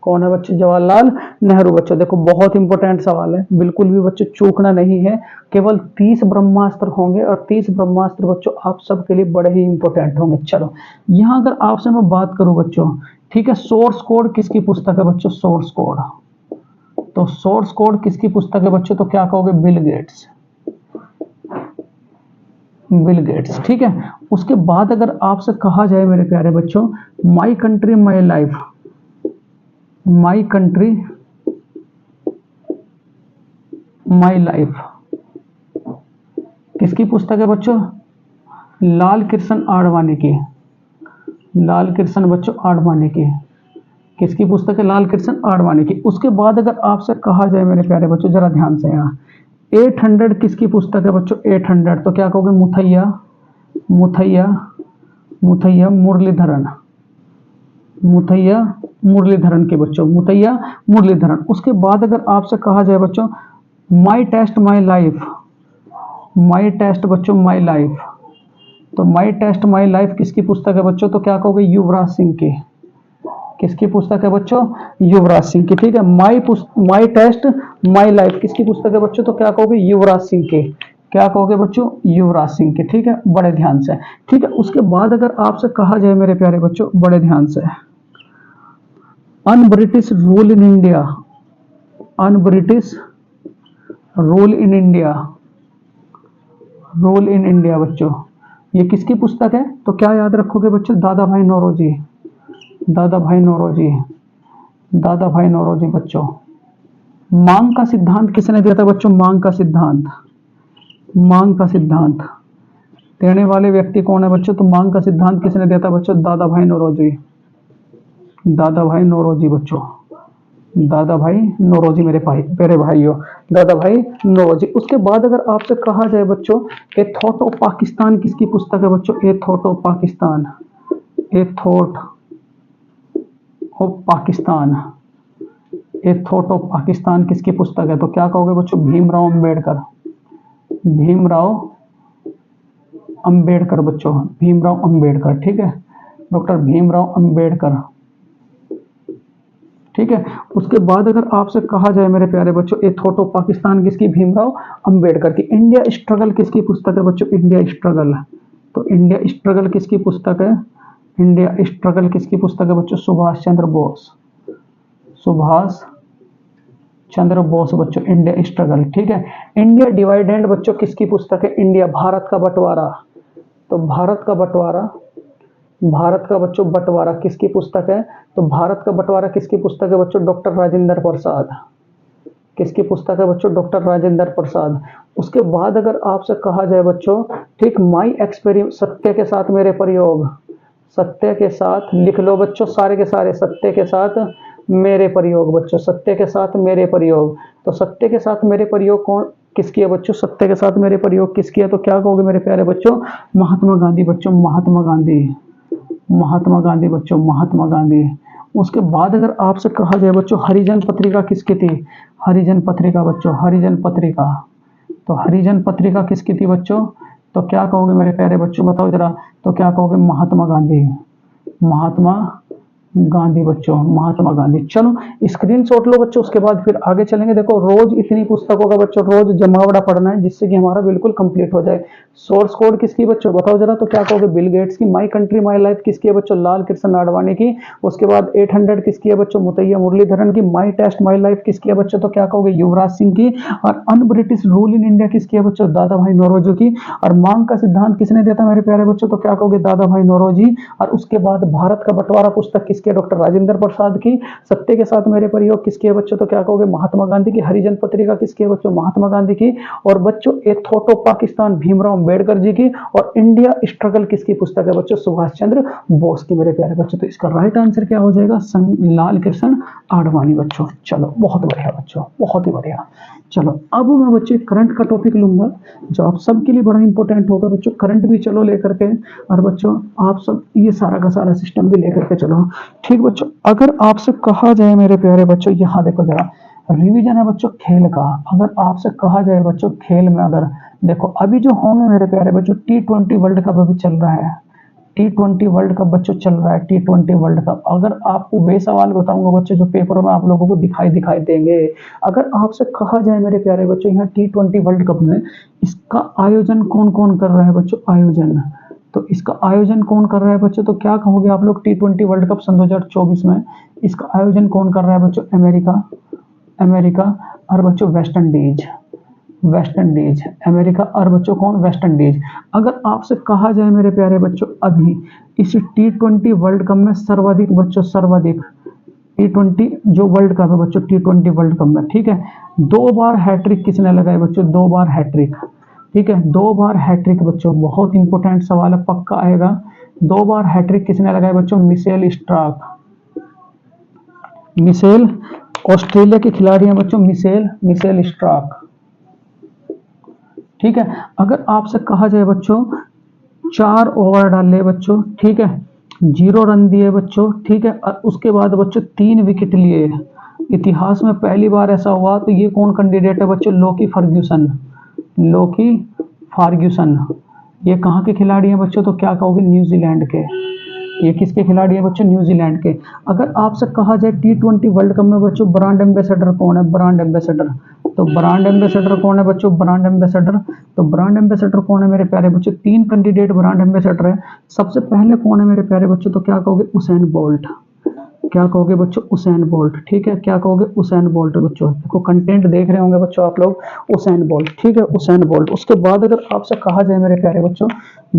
कौन है बच्चों? जवाहरलाल नेहरू बच्चों। देखो बहुत इंपॉर्टेंट सवाल है, बिल्कुल भी बच्चों चूकना नहीं है। केवल 30 ब्रह्मास्त्र होंगे और 30 ब्रह्मास्त्र बच्चों आप सबके लिए बड़े ही इंपॉर्टेंट होंगे। चलो, यहाँ अगर आपसे मैं बात करूं बच्चों, ठीक है, सोर्स कोड किसकी पुस्तक है बच्चों? सोर्स कोड, तो सोर्स कोड किसकी पुस्तक है बच्चों? तो क्या कहोगे? Bill Gates, Bill Gates. ठीक है, उसके बाद अगर आपसे कहा जाए मेरे प्यारे बच्चों my country my life, my country my life किसकी पुस्तक है बच्चों? लाल कृष्ण आडवाणी की, लाल कृष्ण बच्चों आडवाणी की। किसकी पुस्तक है? लाल कृष्ण आडवाणी की। उसके बाद अगर आपसे कहा जाए मेरे प्यारे बच्चों जरा ध्यान से, यहाँ 800 किसकी पुस्तक है बच्चों? 800, तो क्या कहोगे? मुथैया, मुथैया, मुथैया मुरलीधरन, मुथैया मुरलीधरन के बच्चों, मुथैया मुरलीधरन। उसके बाद अगर आपसे कहा जाए बच्चों my test my life, my test बच्चों माई लाइफ, तो माई टेस्ट माई लाइफ किसकी पुस्तक है बच्चों? तो क्या कहोगे? युवराज सिंह की। किसकी पुस्तक है बच्चों? युवराज सिंह की। ठीक है, माई टेस्ट माई लाइफ किसकी पुस्तक है बच्चों? तो क्या कहोगे? युवराज सिंह की। क्या कहोगे बच्चों? युवराज सिंह की। ठीक है, बड़े ध्यान से। ठीक है, उसके बाद अगर आपसे कहा जाए मेरे प्यारे बच्चों बड़े ध्यान से, un British rule in India, un British rule in India, rule in India बच्चों, ये किसकी पुस्तक है? तो क्या याद रखोगे बच्चों? दादा भाई नौरोजी, दादा भाई नौरोजी, दादा भाई नौरोजी बच्चों। मांग का सिद्धांत किसने दिया था बच्चों? मांग का सिद्धांत, मांग का सिद्धांत देने वाले व्यक्ति कौन है बच्चों? तो मांग का सिद्धांत किसने दिया था बच्चों? दादा भाई नौरोजी, दादा भाई नौरोजी बच्चों, दादा भाई नौरोजी मेरे भाई, मेरे भाइयों, दादा भाई नौरोजी। उसके बाद अगर आपसे कहा जाए बच्चों, ए थॉट ऑफ पाकिस्तान किसकी पुस्तक है बच्चों? A thought of Pakistan, A thought of Pakistan, A thought of Pakistan किसकी पुस्तक है? तो क्या कहोगे बच्चों? भीमराव अंबेडकर, भीमराव अंबेडकर बच्चों, भीमराव अंबेडकर, ठीक है, डॉक्टर भीमराव अंबेडकर, ठीक है। उसके बाद अगर आपसे कहा जाए मेरे प्यारे बच्चों, ए थॉट ऑफ पाकिस्तान किसकी? भीमराव अंबेडकर की। इंडिया स्ट्रगल किसकी पुस्तक है बच्चों? इंडिया स्ट्रगल, तो इंडिया स्ट्रगल किसकी पुस्तक है? इंडिया स्ट्रगल किसकी पुस्तक है बच्चों? सुभाष चंद्र बोस, सुभाष चंद्र बोस बच्चों, इंडिया स्ट्रगल, ठीक है। इंडिया डिवाइडेंड बच्चों किसकी पुस्तक है? इंडिया, भारत का बंटवारा, तो भारत का बंटवारा, भारत का बच्चों बंटवारा किसकी पुस्तक है? तो भारत का बंटवारा किसकी पुस्तक है बच्चों? डॉक्टर राजेंद्र प्रसाद, किसकी पुस्तक है बच्चों? डॉक्टर राजेंद्र प्रसाद। उसके बाद अगर आपसे कहा जाए बच्चों, ठीक, माई एक्सपेरिमेंट, सत्य के साथ मेरे प्रयोग, सत्य के साथ लिख लो बच्चों सारे के सारे, सत्य के साथ मेरे प्रयोग बच्चों, सत्य के साथ मेरे प्रयोग। तो सत्य के साथ मेरे प्रयोग कौन किसकी है बच्चों? सत्य के साथ मेरे प्रयोग किसकी है? तो क्या कहोगे मेरे प्यारे बच्चों? महात्मा गांधी बच्चों, महात्मा गांधी, महात्मा गांधी बच्चों, महात्मा गांधी। उसके बाद अगर आपसे कहा जाए बच्चों, हरिजन पत्रिका किसकी थी? हरिजन पत्रिका बच्चों, हरिजन पत्रिका, तो हरिजन पत्रिका किसकी थी बच्चों? तो क्या कहोगे मेरे प्यारे बच्चों? बताओ जरा, तो क्या कहोगे? महात्मा गांधी, महात्मा गांधी बच्चों, महात्मा गांधी। चलो स्क्रीनशॉट लो बच्चों, उसके बाद फिर आगे चलेंगे। देखो रोज इतनी पुस्तकों का बच्चों रोज जमावड़ा पढ़ना है, जिससे कि हमारा बिल्कुल कंप्लीट हो जाए। सोर्स कोड किसकी बच्चों? बताओ जरा, तो क्या कहोगे? बिल गेट्स की। माई कंट्री माई लाइफ किसकी है बच्चों? लाल कृष्ण आडवाणी की। उसके बाद 800 किसकी है बच्चों? मुतैया मुरलीधरन की। माई टेस्ट माई लाइफ किसकी है बच्चों? तो क्या कहोगे? युवराज सिंह की। और un British rule in India किसकी है बच्चों? दादा भाई नौरोजी की। और मांग का सिद्धांत किसने दिया था मेरे प्यारे बच्चों? तो क्या कहोगे? दादा भाई नौरोजी। और उसके बाद भारत का बंटवारा पुस्तक किसकी है? डॉक्टर राजेंद्र प्रसाद की। सत्य के साथ मेरे प्रयोग किसकी है बच्चों? तो क्या कहोगे? महात्मा गांधी की। हरिजन पत्रिका किसकी है बच्चों? महात्मा गांधी की। और बच्चों a thought of Pakistan Bhimrao Ambedkar ji की। और इंडिया स्ट्रगल किसकी पुस्तक है बच्चों? सुभाष चंद्र बोस की मेरे प्यारे बच्चों। तो इसका राइट आंसर क्या हो जाएगा? लाल कृष्ण आडवाणी बच्चों। चलो बहुत बढ़िया बच्चों, बहुत ही बढ़िया। चलो अब मैं बच्चे करंट का टॉपिक लूंगा, जो आप सबके लिए बड़ा इंपॉर्टेंट होगा बच्चों। करंट भी चलो लेकर के, और बच्चों आप सब ये सारा का सारा सिस्टम भी लेकर के चलो, ठीक बच्चों। अगर आपसे कहा जाए मेरे प्यारे बच्चों, यहाँ देखो जरा, रिवीजन है बच्चों खेल का। अगर आपसे कहा जाए बच्चों खेल में, अगर देखो अभी जो होंगे मेरे प्यारे बच्चों, T20 वर्ल्ड कप अभी चल रहा है, T20 वर्ल्ड कप बच्चों चल रहा है, T20 वर्ल्ड कप। अगर आपको वे सवाल बताऊंगा बच्चों, जो पेपर में आप लोगों को दिखाई देंगे। अगर आपसे कहा जाए मेरे प्यारे बच्चों, यहाँ T20 वर्ल्ड कप में इसका आयोजन कौन कौन कर रहा है बच्चों? आयोजन, तो इसका आयोजन कौन कर रहा है बच्चों? तो क्या कहोगे आप लोग? T20 वर्ल्ड कप सन 2024 में इसका आयोजन कौन कर रहा है बच्चों? America, America. और बच्चों West Indies, West Indies, America. और बच्चों कौन? West Indies. अगर आपसे कहा जाए मेरे प्यारे बच्चों, अभी इस T20 वर्ल्ड कप में सर्वाधिक बच्चों, सर्वाधिक T20 जो वर्ल्ड कप है बच्चों, T20 वर्ल्ड कप में, ठीक है, 2 बार हैट्रिक किसने लगाई बच्चों? 2 बार हैट्रिक, ठीक है, 2 बार हैट्रिक बच्चों। बहुत इंपॉर्टेंट सवाल है, पक्का आएगा। 2 बार हैट्रिक किसने लगाई बच्चों? मिशेल स्टार्क, मिशेल, ऑस्ट्रेलिया के खिलाड़ी हैं बच्चों, मिशेल स्टार्क, ठीक है। अगर आपसे कहा जाए बच्चों, 4 ओवर डाले बच्चों, ठीक है, 0 रन दिए बच्चों, ठीक है, और उसके बाद बच्चों 3 विकेट लिए। इतिहास में पहली बार ऐसा हुआ। तो ये कौन कैंडिडेट है बच्चों? Lockie Ferguson, Lockie Ferguson. ये कहाँ के खिलाड़ी हैं बच्चों? तो क्या कहोगे? न्यूजीलैंड के। ये किसके खिलाड़ी हैं बच्चों? न्यूजीलैंड के। अगर आपसे कहा जाए T20 वर्ल्ड कप में बच्चों ब्रांड एम्बेसडर कौन है? ब्रांड एम्बेसडर, तो ब्रांड एम्बेसडर कौन है बच्चों? ब्रांड एम्बेसडर, तो ब्रांड एम्बेसडर कौन है मेरे प्यारे बच्चों? 3 कैंडिडेट ब्रांड एम्बेसडर है। सबसे पहले कौन है मेरे प्यारे बच्चों? तो क्या कहोगे? उसेन बोल्ट, क्या कहोगे बच्चों? Usain bolt. ठीक है, क्या कहोगे? उसैन बोल्ट बच्चों। देखो कंटेंट देख रहे होंगे बच्चों आप लोग, उसैन बोल्ट। ठीक है, उसैन बोल्ट। उसके बाद अगर आपसे कहा जाए मेरे प्यारे बच्चों,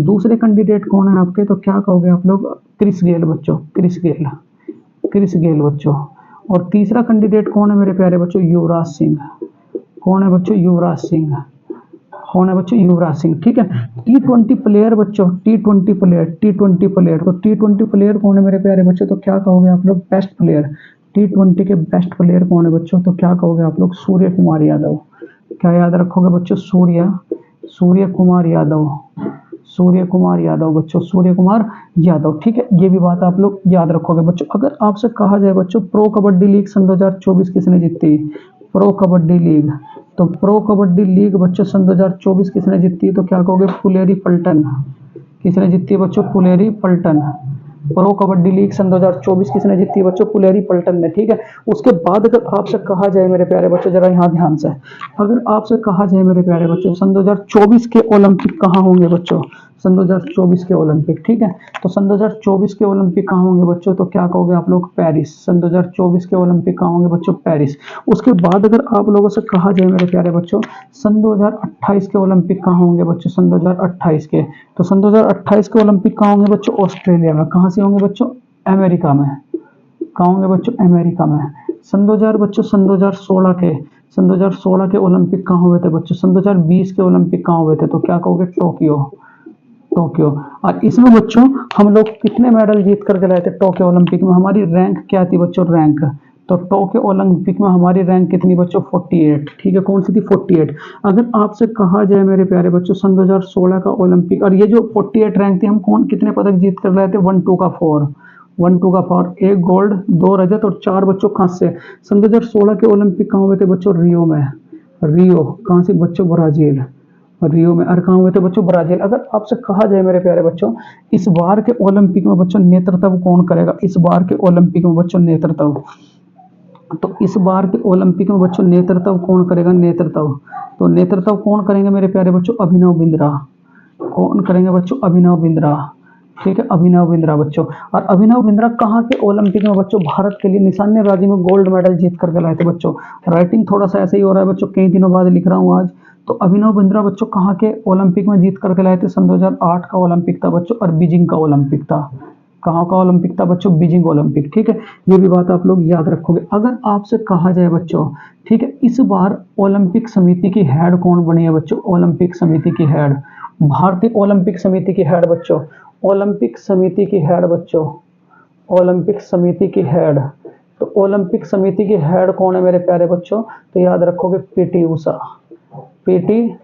दूसरे कैंडिडेट कौन है आपके, तो क्या कहोगे आप लोग? क्रिस गेल बच्चों, क्रिस गेल, क्रिस गेल बच्चों। और तीसरा कैंडिडेट कौन है मेरे प्यारे बच्चों? युवराज सिंह। कौन है बच्चों? युवराज सिंह। कौन है बच्चों? युवराज सिंह। ठीक है, T20 प्लेयर बच्चों, T20 प्लेयर, T20 प्लेयर। तो T20 प्लेयर कौन है मेरे प्यारे बच्चों? तो क्या कहोगे आप लोग? Best player. T20 के बेस्ट प्लेयर कौन है बच्चों? तो क्या कहोगे आप लोग? सूर्य कुमार यादव। क्या याद रखोगे बच्चों? सूर्य कुमार यादव। सूर्य कुमार यादव बच्चों, सूर्य कुमार यादव। ठीक है, ये भी बात आप लोग याद रखोगे बच्चों। अगर आपसे कहा जाए बच्चों, प्रो कबड्डी लीग सन 2024 किसने जीती? Pro kabaddi league. तो प्रो कबड्डी लीग बच्चों सन 2024 किसने जीती है? तो क्या कहोगे? पुलेरी पल्टन। किसने जीती है बच्चों? पुलेरी पल्टन। प्रो कबड्डी लीग सन 2024 किसने जीती है बच्चों? पुलेरी पल्टन ने। ठीक है, उसके बाद अगर आपसे कहा जाए मेरे प्यारे बच्चों, जरा यहाँ ध्यान से, अगर आपसे कहा जाए मेरे प्यारे बच्चों, सन 2024 के ओलंपिक कहाँ होंगे बच्चों? सन 2024 के ओलंपिक। ठीक है, तो सन 2024 के ओलंपिक कहाँ होंगे बच्चों? तो क्या कहोगे आप लोग? पेरिस। सन 2024 के ओलंपिक कहाँ होंगे बच्चों? पेरिस। उसके बाद अगर आप लोगों से कहा जाए मेरे प्यारे बच्चों, सन 2028 के ओलंपिक कहाँ होंगे बच्चों? सन 2028 के, तो सन 2028 के ओलंपिक कहाँ होंगे बच्चों? ऑस्ट्रेलिया में। कहाँ से होंगे बच्चों? अमेरिका में। कहाँ होंगे बच्चों? अमेरिका में। सन 2000 बच्चों, सन 2016 के, सन 2016 के ओलंपिक कहाँ हुए थे बच्चों? सन 2020 के ओलंपिक कहाँ हुए थे? तो क्या कहोगे? टोक्यो। टोक्यो। और इसमें बच्चों हम लोग कितने मेडल जीत करके लाए थे टोक्यो ओलंपिक में? हमारी रैंक क्या थी बच्चों? रैंक। तो टोक्यो ओलंपिक में हमारी रैंक कितनी बच्चों? 48। ठीक है, कौन सी थी? 48। अगर आपसे कहा जाए मेरे प्यारे बच्चों, सन 2016 का ओलंपिक, और ये जो 48 रैंक थी, हम कौन कितने पदक जीत कर लाए थे? 1 2 का 4, 1 2 का 4, 1 गोल्ड, 2 रजत और 4 बच्चों कांस्य। सन 2016 के ओलंपिक कहाँ हुए थे बच्चों? रियो में। रियो। कहाँ से बच्चों? ब्राजील। रियो में। और कहाँ हुए थे बच्चों? ब्राजील। अगर आपसे कहा जाए मेरे प्यारे बच्चों, इस बार के ओलंपिक में बच्चों नेतृत्व कौन करेगा? इस बार के ओलंपिक में बच्चों नेतृत्व, तो इस बार के ओलंपिक में बच्चों नेतृत्व कौन करेगा? नेतृत्व, तो नेतृत्व कौन करेंगे मेरे प्यारे बच्चों? अभिनव बिंद्रा। कौन करेंगे बच्चों? अभिनव बिंद्रा। ठीक है, अभिनव बिंद्रा बच्चों। और अभिनव बिंद्रा कहाँ के ओलंपिक में बच्चों भारत के लिए निशानेबाजी में गोल्ड मेडल जीत करके लाए थे बच्चों? राइटिंग थोड़ा सा ऐसे ही हो रहा है बच्चों, कई दिनों बाद लिख रहा हूँ आज। तो अभिनव बिंद्रा बच्चों कहाँ के ओलंपिक में जीत करके लाए थे? सन 2008 का ओलंपिक था बच्चों, और बीजिंग का ओलंपिक था। कहाँ का ओलंपिक था बच्चों? Beijing Olympic. ठीक है, ये भी बात आप लोग याद रखोगे। अगर आपसे कहा जाए बच्चों, ठीक है, इस बार ओलंपिक समिति की हेड कौन बनी है बच्चों? ओलंपिक समिति की हेड, भारतीय ओलंपिक समिति की हेड बच्चों, ओलंपिक समिति की हेड बच्चों, ओलंपिक समिति की हेड। तो ओलंपिक समिति की हेड कौन है मेरे प्यारे बच्चों? तो याद रखोगे पीटी ऊषा। पीटी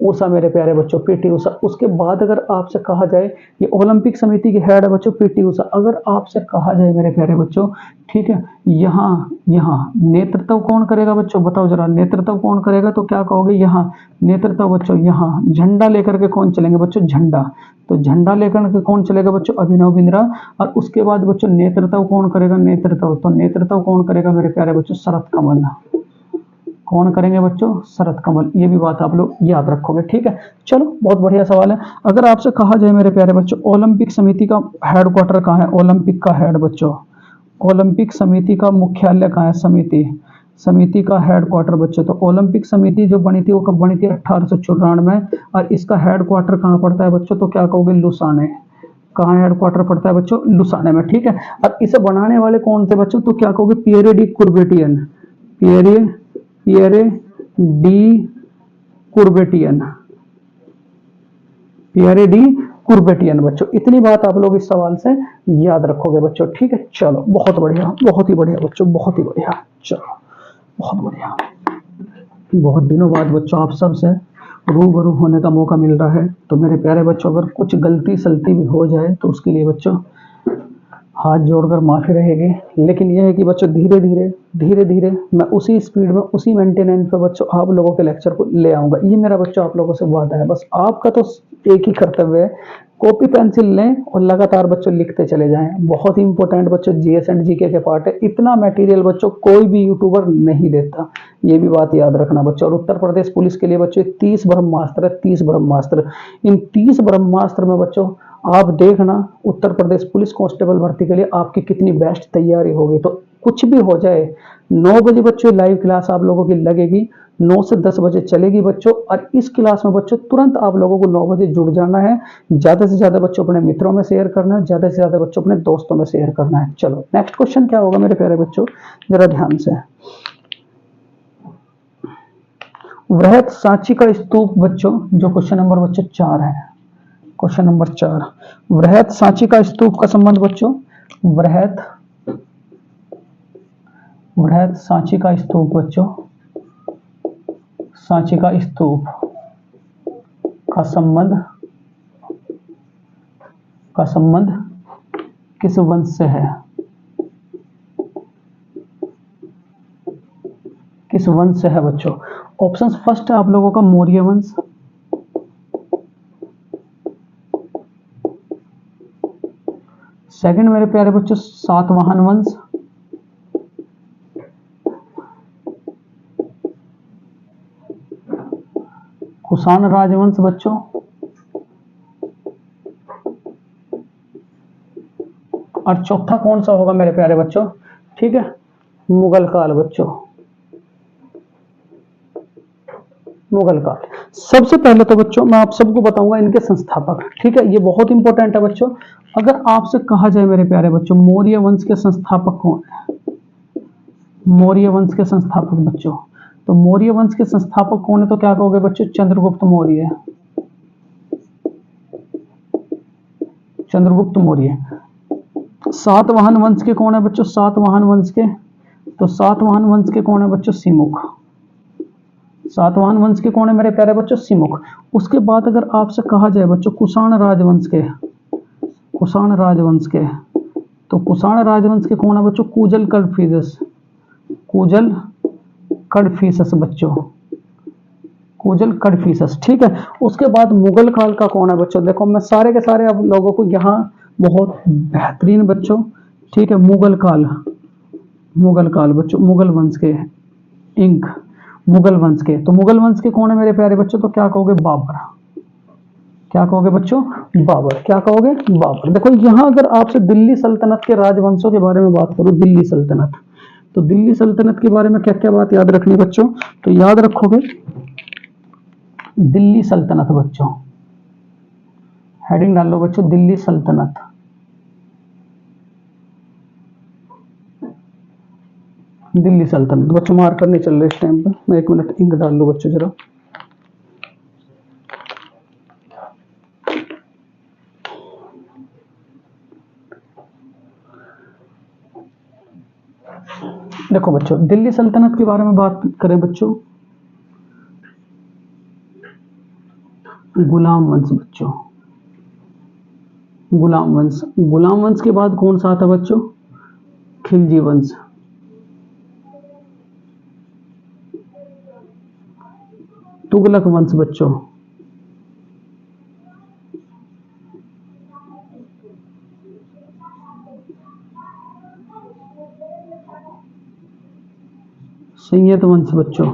ऊषा मेरे प्यारे बच्चों, पीटी ऊषा। उसके बाद अगर आपसे कहा जाए, ये ओलंपिक समिति की हेड है बच्चों पीटी ऊषा। अगर आपसे कहा जाए मेरे प्यारे बच्चों, ठीक है, यहाँ यहाँ नेतृत्व कौन करेगा बच्चों? बताओ जरा, नेतृत्व कौन करेगा? तो क्या कहोगे? यहाँ नेतृत्व बच्चों, यहाँ झंडा लेकर के कौन चलेंगे बच्चों? झंडा। तो झंडा लेकर के कौन चलेगा बच्चों? अभिनव बिंद्रा। और उसके बाद बच्चों नेतृत्व कौन करेगा? नेतृत्व, तो नेतृत्व कौन करेगा मेरे प्यारे बच्चों? शरद कमल। कौन करेंगे बच्चों? शरद कमल। ये भी बात आप लोग याद रखोगे। ठीक है, चलो बहुत बढ़िया सवाल है। अगर आपसे कहा जाए मेरे प्यारे बच्चों, ओलंपिक समिति का हेडक्वार्टर कहाँ है? ओलंपिक का हेड बच्चों, ओलंपिक समिति का मुख्यालय कहाँ है? समिति, समिति का हेडक्वार्टर बच्चों। तो ओलंपिक समिति जो बनी थी वो कब बनी थी? 1894 में। और इसका हेडक्वार्टर कहाँ पड़ता है बच्चों? तो क्या कहोगे? लुसाने। कहाँ हेडक्वार्टर पड़ता है बच्चों? लुसाने में। ठीक है, और इसे बनाने वाले कौन थे बच्चों? तो क्या कहोगे? Pierre de Coubertin. Pierre Pierre de Coubertin, Pierre de Coubertin बच्चों। इतनी बात आप लोग इस सवाल से याद रखोगे बच्चों। ठीक है, चलो बहुत बढ़िया, बहुत ही बढ़िया बच्चों, बहुत ही बढ़िया। चलो बहुत बढ़िया। बहुत दिनों बाद बच्चों आप सबसे रूबरू होने का मौका मिल रहा है। तो मेरे प्यारे बच्चों, अगर कुछ गलती सलती भी हो जाए तो उसके लिए बच्चों हाथ जोड़कर माफी रहेगी। लेकिन यह है कि बच्चों धीरे धीरे धीरे धीरे मैं उसी स्पीड में, उसी मेंटेनेंस पे बच्चों आप लोगों के लेक्चर को ले आऊँगा। ये मेरा बच्चों आप लोगों से वादा है। बस आपका तो एक ही कर्तव्य है, कॉपी पेंसिल लें और लगातार बच्चों लिखते चले जाएं। बहुत ही इंपॉर्टेंट बच्चों जीएस एंड जीके के पार्ट है। इतना मटेरियल बच्चों कोई भी यूट्यूबर नहीं देता, ये भी बात याद रखना बच्चों। और उत्तर प्रदेश पुलिस के लिए बच्चों 30 ब्रह्मास्त्र है, 30 ब्रह्मास्त्र। इन 30 ब्रह्मास्त्र में बच्चों आप देखना उत्तर प्रदेश पुलिस कांस्टेबल भर्ती के लिए आपकी कितनी बेस्ट तैयारी होगी। तो कुछ भी हो जाए, 9 बजे बच्चों लाइव क्लास आप लोगों की लगेगी, 9 से 10 बजे चलेगी बच्चों। और इस क्लास में बच्चों तुरंत आप लोगों को 9 बजे जुड़ जाना है। ज़्यादा से ज़्यादा बच्चों अपने मित्रों में शेयर करना है, ज़्यादा से ज़्यादा बच्चों अपने दोस्तों में शेयर करना है। चलो नेक्स्ट क्वेश्चन क्या होगा मेरे प्यारे बच्चों, जरा ध्यान से। वृहत सांची का स्तूप बच्चों, जो क्वेश्चन नंबर बच्चों 4 है, क्वेश्चन नंबर 4, वृहत सांची का स्तूप का संबंध बच्चों, वृहत वृहत सांची का स्तूप बच्चों, सांची का स्तूप का संबंध किस वंश से है, किस वंश से है बच्चों। ऑप्शन फर्स्ट है आप लोगों का मौर्य वंश, सेकंड मेरे प्यारे बच्चों सातवाहन वंश, कुषाण राजवंश बच्चों, और चौथा कौन सा होगा मेरे प्यारे बच्चों, ठीक है, मुगल काल बच्चों, मुगल काल। सबसे पहले तो बच्चों मैं आप सबको बताऊंगा इनके संस्थापक, ठीक है, ये बहुत इंपॉर्टेंट है बच्चों। अगर आपसे कहा जाए मेरे प्यारे बच्चों मौर्य वंश के संस्थापक कौन है, मौर्य वंश के संस्थापक बच्चों, तो मौर्य वंश के संस्थापक कौन है, तो क्या कहोगे बच्चों, चंद्रगुप्त मौर्य, चंद्रगुप्त मौर्य। सातवाहन वंश के कौन है बच्चों, सातवाहन वंश के, तो सातवाहन वंश के कौन है बच्चों, सिमुख, सातवाहन वंश के कौन है मेरे प्यारे बच्चों, सिमुख। उसके बाद अगर आपसे कहा जाए बच्चों कुषाण राजवंश के, कुषाण राजवंश के, तो कुषाण राजवंश के कौन है बच्चों, कूजल कडफिसस, कूजल कडफिसस बच्चों, कूजल कडफिसस, ठीक है। उसके बाद मुगल काल का कौन है बच्चों, देखो मैं सारे के सारे आप लोगों को यहाँ बहुत बेहतरीन बच्चों, ठीक है, मुगल काल, मुगल काल बच्चों, मुगल वंश के, इंक, मुगल वंश के, तो मुगल वंश के कौन है मेरे प्यारे बच्चों, तो क्या कहोगे, बाबर, क्या कहोगे बच्चों, बाबर, क्या कहोगे, बाबर। देखो यहाँ अगर आपसे दिल्ली सल्तनत के राजवंशों के बारे में बात करूं, दिल्ली सल्तनत, तो दिल्ली सल्तनत के बारे में क्या क्या बात याद रखनी बच्चों, तो याद रखोगे दिल्ली सल्तनत बच्चों, हेडिंग डाल लो बच्चों दिल्ली सल्तनत, दिल्ली सल्तनत बच्चों, मार्कर नहीं चल रहे इस टाइम पे, मैं 1 मिनट इंक डाल लो बच्चों जरा। देखो बच्चों दिल्ली सल्तनत के बारे में बात करें बच्चों, गुलाम वंश बच्चों, गुलाम वंश, गुलाम वंश के बाद कौन सा आता बच्चों, खिलजी वंश, तुगलक वंश बच्चों, सैयद वंश बच्चों,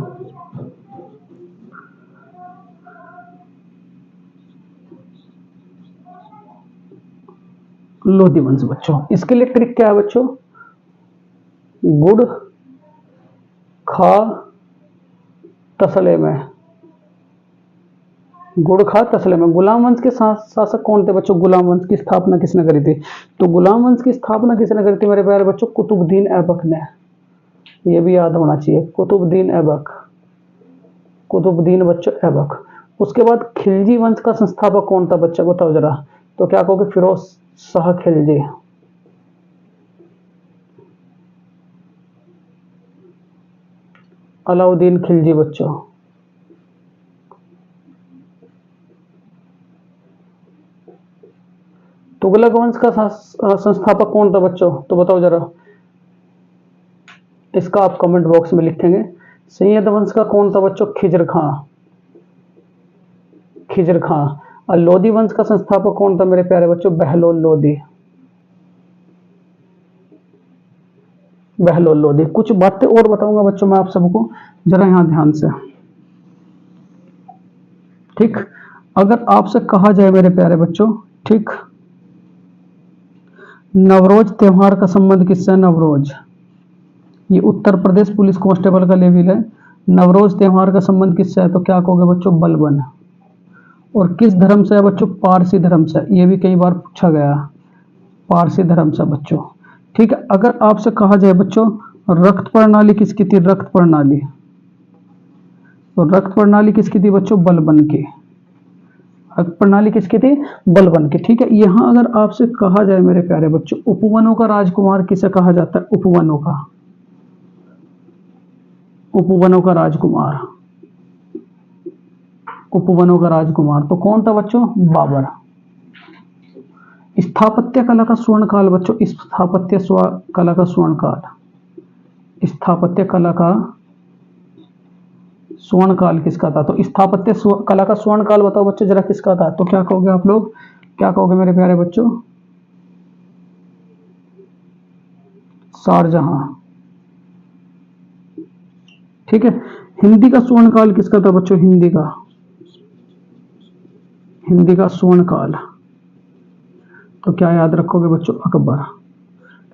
लोधी वंश बच्चों। इसके लिए ट्रिक क्या है बच्चों, गुड़ खा तसले में, गुड़ खा तसले में। गुलाम वंश के शासक कौन थे बच्चों, गुलाम वंश की स्थापना किसने करी थी, तो गुलाम वंश की स्थापना किसने करी थी मेरे प्यारे बच्चों, कुतुबुद्दीन ऐबक ने, ये भी याद होना चाहिए, कुतुबुद्दीन ऐबक, कुतुबुद्दीन बच्चों ऐबक। उसके बाद खिलजी वंश का संस्थापक कौन था बच्चा, बताओ जरा, तो क्या कहोगे, फिरोज शाह खिलजी, अलाउद्दीन खिलजी बच्चों, तुगलक वंश का संस्थापक कौन था बच्चों, तो बताओ जरा, इसका आप कमेंट बॉक्स में लिखेंगे। सैयद वंश का कौन था बच्चों, खिजर खां, खिजर खां। और लोधी वंश का संस्थापक कौन था मेरे प्यारे बच्चों, बहलोल लोधी, बहलोल लोधी। कुछ बातें और बताऊंगा बच्चों मैं आप सबको, जरा यहां ध्यान से, ठीक। अगर आपसे कहा जाए मेरे प्यारे बच्चों, ठीक, नवरोज त्योहार का संबंध किससे है? नवरोज, ये उत्तर प्रदेश पुलिस कांस्टेबल का लेवल है। नवरोज त्योहार का संबंध किससे है? तो क्या कहोगे बच्चों? बलबन। और किस धर्म से है बच्चों? पारसी धर्म से। ये भी कई बार पूछा गया, पारसी धर्म से बच्चों। ठीक है, अगर आपसे कहा जाए बच्चों रक्त प्रणाली किसकी थी? रक्त प्रणाली, तो रक्त प्रणाली किसकी थी बच्चों? बलबन की। रक्त प्रणाली किसकी थी? बलबन की। ठीक है, यहां अगर आपसे कहा जाए मेरे प्यारे बच्चों उपवनों का राजकुमार किसे कहा जाता है? उपवनों का, उपवनों का राजकुमार, उपवनों का राजकुमार तो कौन था बच्चों? बाबर। स्थापत्य कला का स्वर्ण काल बच्चों, कला का स्वर्ण काल, स्थापत्य कला का स्वर्ण काल किसका था? तो कला का स्वर्ण काल बताओ बच्चों जरा किसका था? तो क्या कहोगे आप लोग? क्या कहोगे मेरे प्यारे बच्चों? शाहजहां। ठीक है, हिंदी का स्वर्ण काल किसका था बच्चों? हिंदी का स्वर्ण काल, तो क्या याद रखोगे बच्चों? अकबर।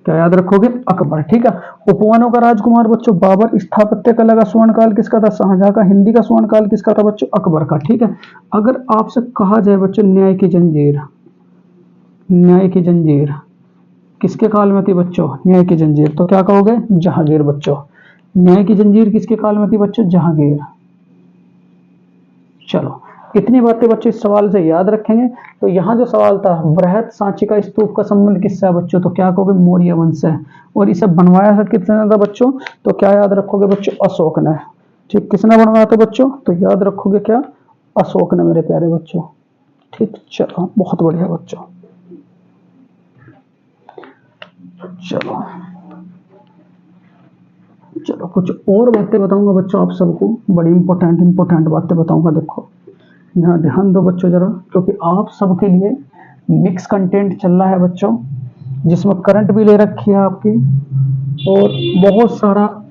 क्या याद रखोगे? अकबर। ठीक है, उपवनों का राजकुमार बच्चों बाबर, स्थापत्य कला का स्वर्ण काल किसका था? शाहजहां का। हिंदी का स्वर्ण काल किसका था बच्चों? अकबर का। ठीक है, अगर आपसे कहा जाए बच्चों न्याय की जंजीर, न्याय की जंजीर किसके काल में थी बच्चों? न्याय की जंजीर, तो क्या कहोगे? जहांगीर बच्चों। न्याय की जंजीर किसके काल में थी बच्चों? जहांगीर। चलो, इतनी बातें बच्चों इस सवाल से याद रखेंगे। तो यहाँ जो सवाल था बृहत सांची का स्तूप का संबंध किससे है बच्चों? तो क्या कहोगे? मौर्य वंश से। और इसे बनवाया किसने था बच्चों? तो क्या याद रखोगे बच्चों? अशोक ने। ठीक, किसने बनवाया था बच्चों? तो याद रखोगे क्या? अशोक ने मेरे प्यारे बच्चों। ठीक, चलो बहुत बढ़िया बच्चों। चलो चलो कुछ और बातें बताऊंगा बच्चों आप सबको, बड़ी इंपॉर्टेंट बातें बताऊंगा। देखो यहाँ ध्यान दो बच्चों जरा, क्योंकि आप सबके लिए मिक्स कंटेंट चल रहा है बच्चों, जिसमें करंट भी ले रखी है आपकी और बहुत सारा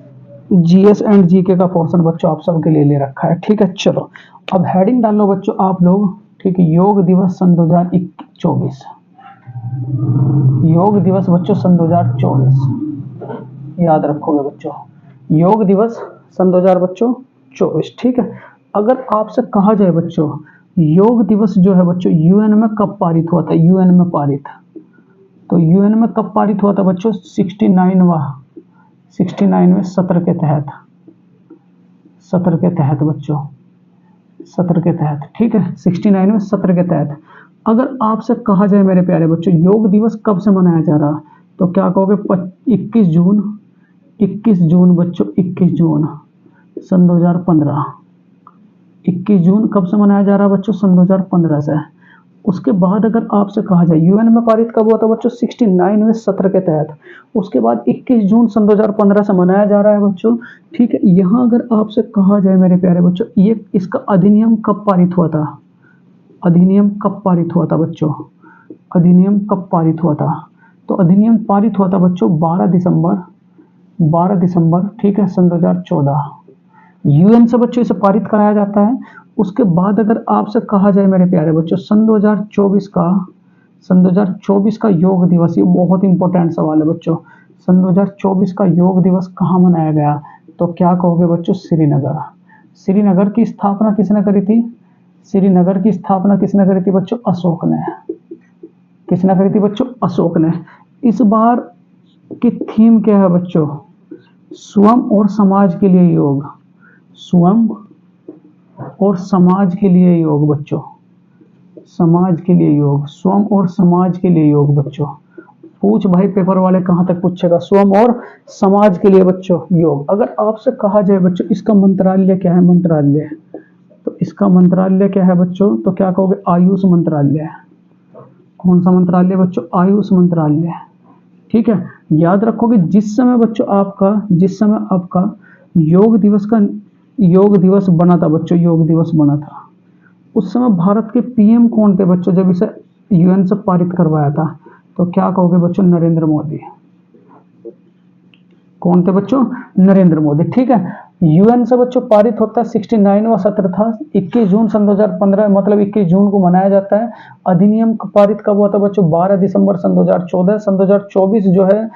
जीएस एंड जीके का पोर्शन बच्चों आप सबके लिए ले रखा है। ठीक है, चलो अब हेडिंग डाल लो बच्चों आप लोग। ठीक है, योग दिवस सन 2024, योग दिवस बच्चों सन 2024 याद रखोगे बच्चों। योग दिवस सन 2000 बच्चों 24। ठीक है, अगर आपसे कहा जाए बच्चों योग दिवस जो है बच्चों यूएन में कब पारित हुआ था? यूएन में पारित, तो यूएन में कब पारित हुआ था बच्चों? 69वें सत्र के तहत, सत्र के तहत बच्चों, सत्र के तहत। ठीक है, 69वें सत्र के तहत। अगर आपसे कहा जाए मेरे प्यारे बच्चों योग दिवस कब से मनाया जा रहा, तो क्या कहोगे? 21 जून, 21 जून बच्चों, 21 जून सन 2015। 21 जून कब से मनाया जा रहा है बच्चों? सन 2015 से। उसके बाद अगर आपसे कहा जाए यूएन में पारित कब हुआ था बच्चों? 69वें सत्र के तहत। उसके बाद 21 जून सन 2015 से मनाया जा रहा है बच्चों। ठीक है, यहाँ अगर आपसे कहा जाए मेरे प्यारे बच्चों ये इसका अधिनियम कब पारित हुआ था? अधिनियम कब पारित हुआ था बच्चों? अधिनियम कब पारित हुआ था? तो अधिनियम पारित हुआ था बच्चों 12 दिसंबर, ठीक है, सन 2014। यूएन से बच्चों इसे पारित कराया जाता है। उसके बाद अगर आपसे कहा जाए मेरे प्यारे बच्चों सन 2024 का योग दिवस, ये बहुत इंपॉर्टेंट सवाल है बच्चों। सन 2024 का योग दिवस कहाँ मनाया गया? तो क्या कहोगे बच्चों? श्रीनगर। श्रीनगर की स्थापना किसने करी थी? श्रीनगर की स्थापना किसने करी थी बच्चों? अशोक ने। किसने करी थी बच्चों? अशोक ने। इस बार की थीम क्या है बच्चों? स्वयं और समाज के लिए योग, स्वयं और समाज के लिए योग बच्चों, समाज के लिए योग, स्वयं और समाज के लिए योग बच्चों। पूछ भाई पेपर वाले कहां तक पूछेगा? स्वयं और समाज के लिए बच्चों योग। अगर आपसे कहा जाए बच्चों इसका मंत्रालय क्या है? मंत्रालय, तो इसका मंत्रालय क्या है बच्चों? तो क्या कहोगे? आयुष मंत्रालय। कौन सा मंत्रालय बच्चों? आयुष मंत्रालय। ठीक है, याद रखोगे जिस समय आपका योग दिवस बना था बच्चों, योग दिवस बना था, उस समय भारत के पीएम कौन थे बच्चों जब इसे यूएन से पारित करवाया था? तो क्या कहोगे बच्चों? नरेंद्र मोदी। कौन थे बच्चों? नरेंद्र मोदी। ठीक है, यूएन से बच्चों पारित होता है, 69वां सत्र था, 21 जून सन 2015, मतलब 21 जून को मनाया जाता है। अधिनियम पारित कब हुआ था बच्चों? 12 दिसंबर सन 2014। सन 2024 जो है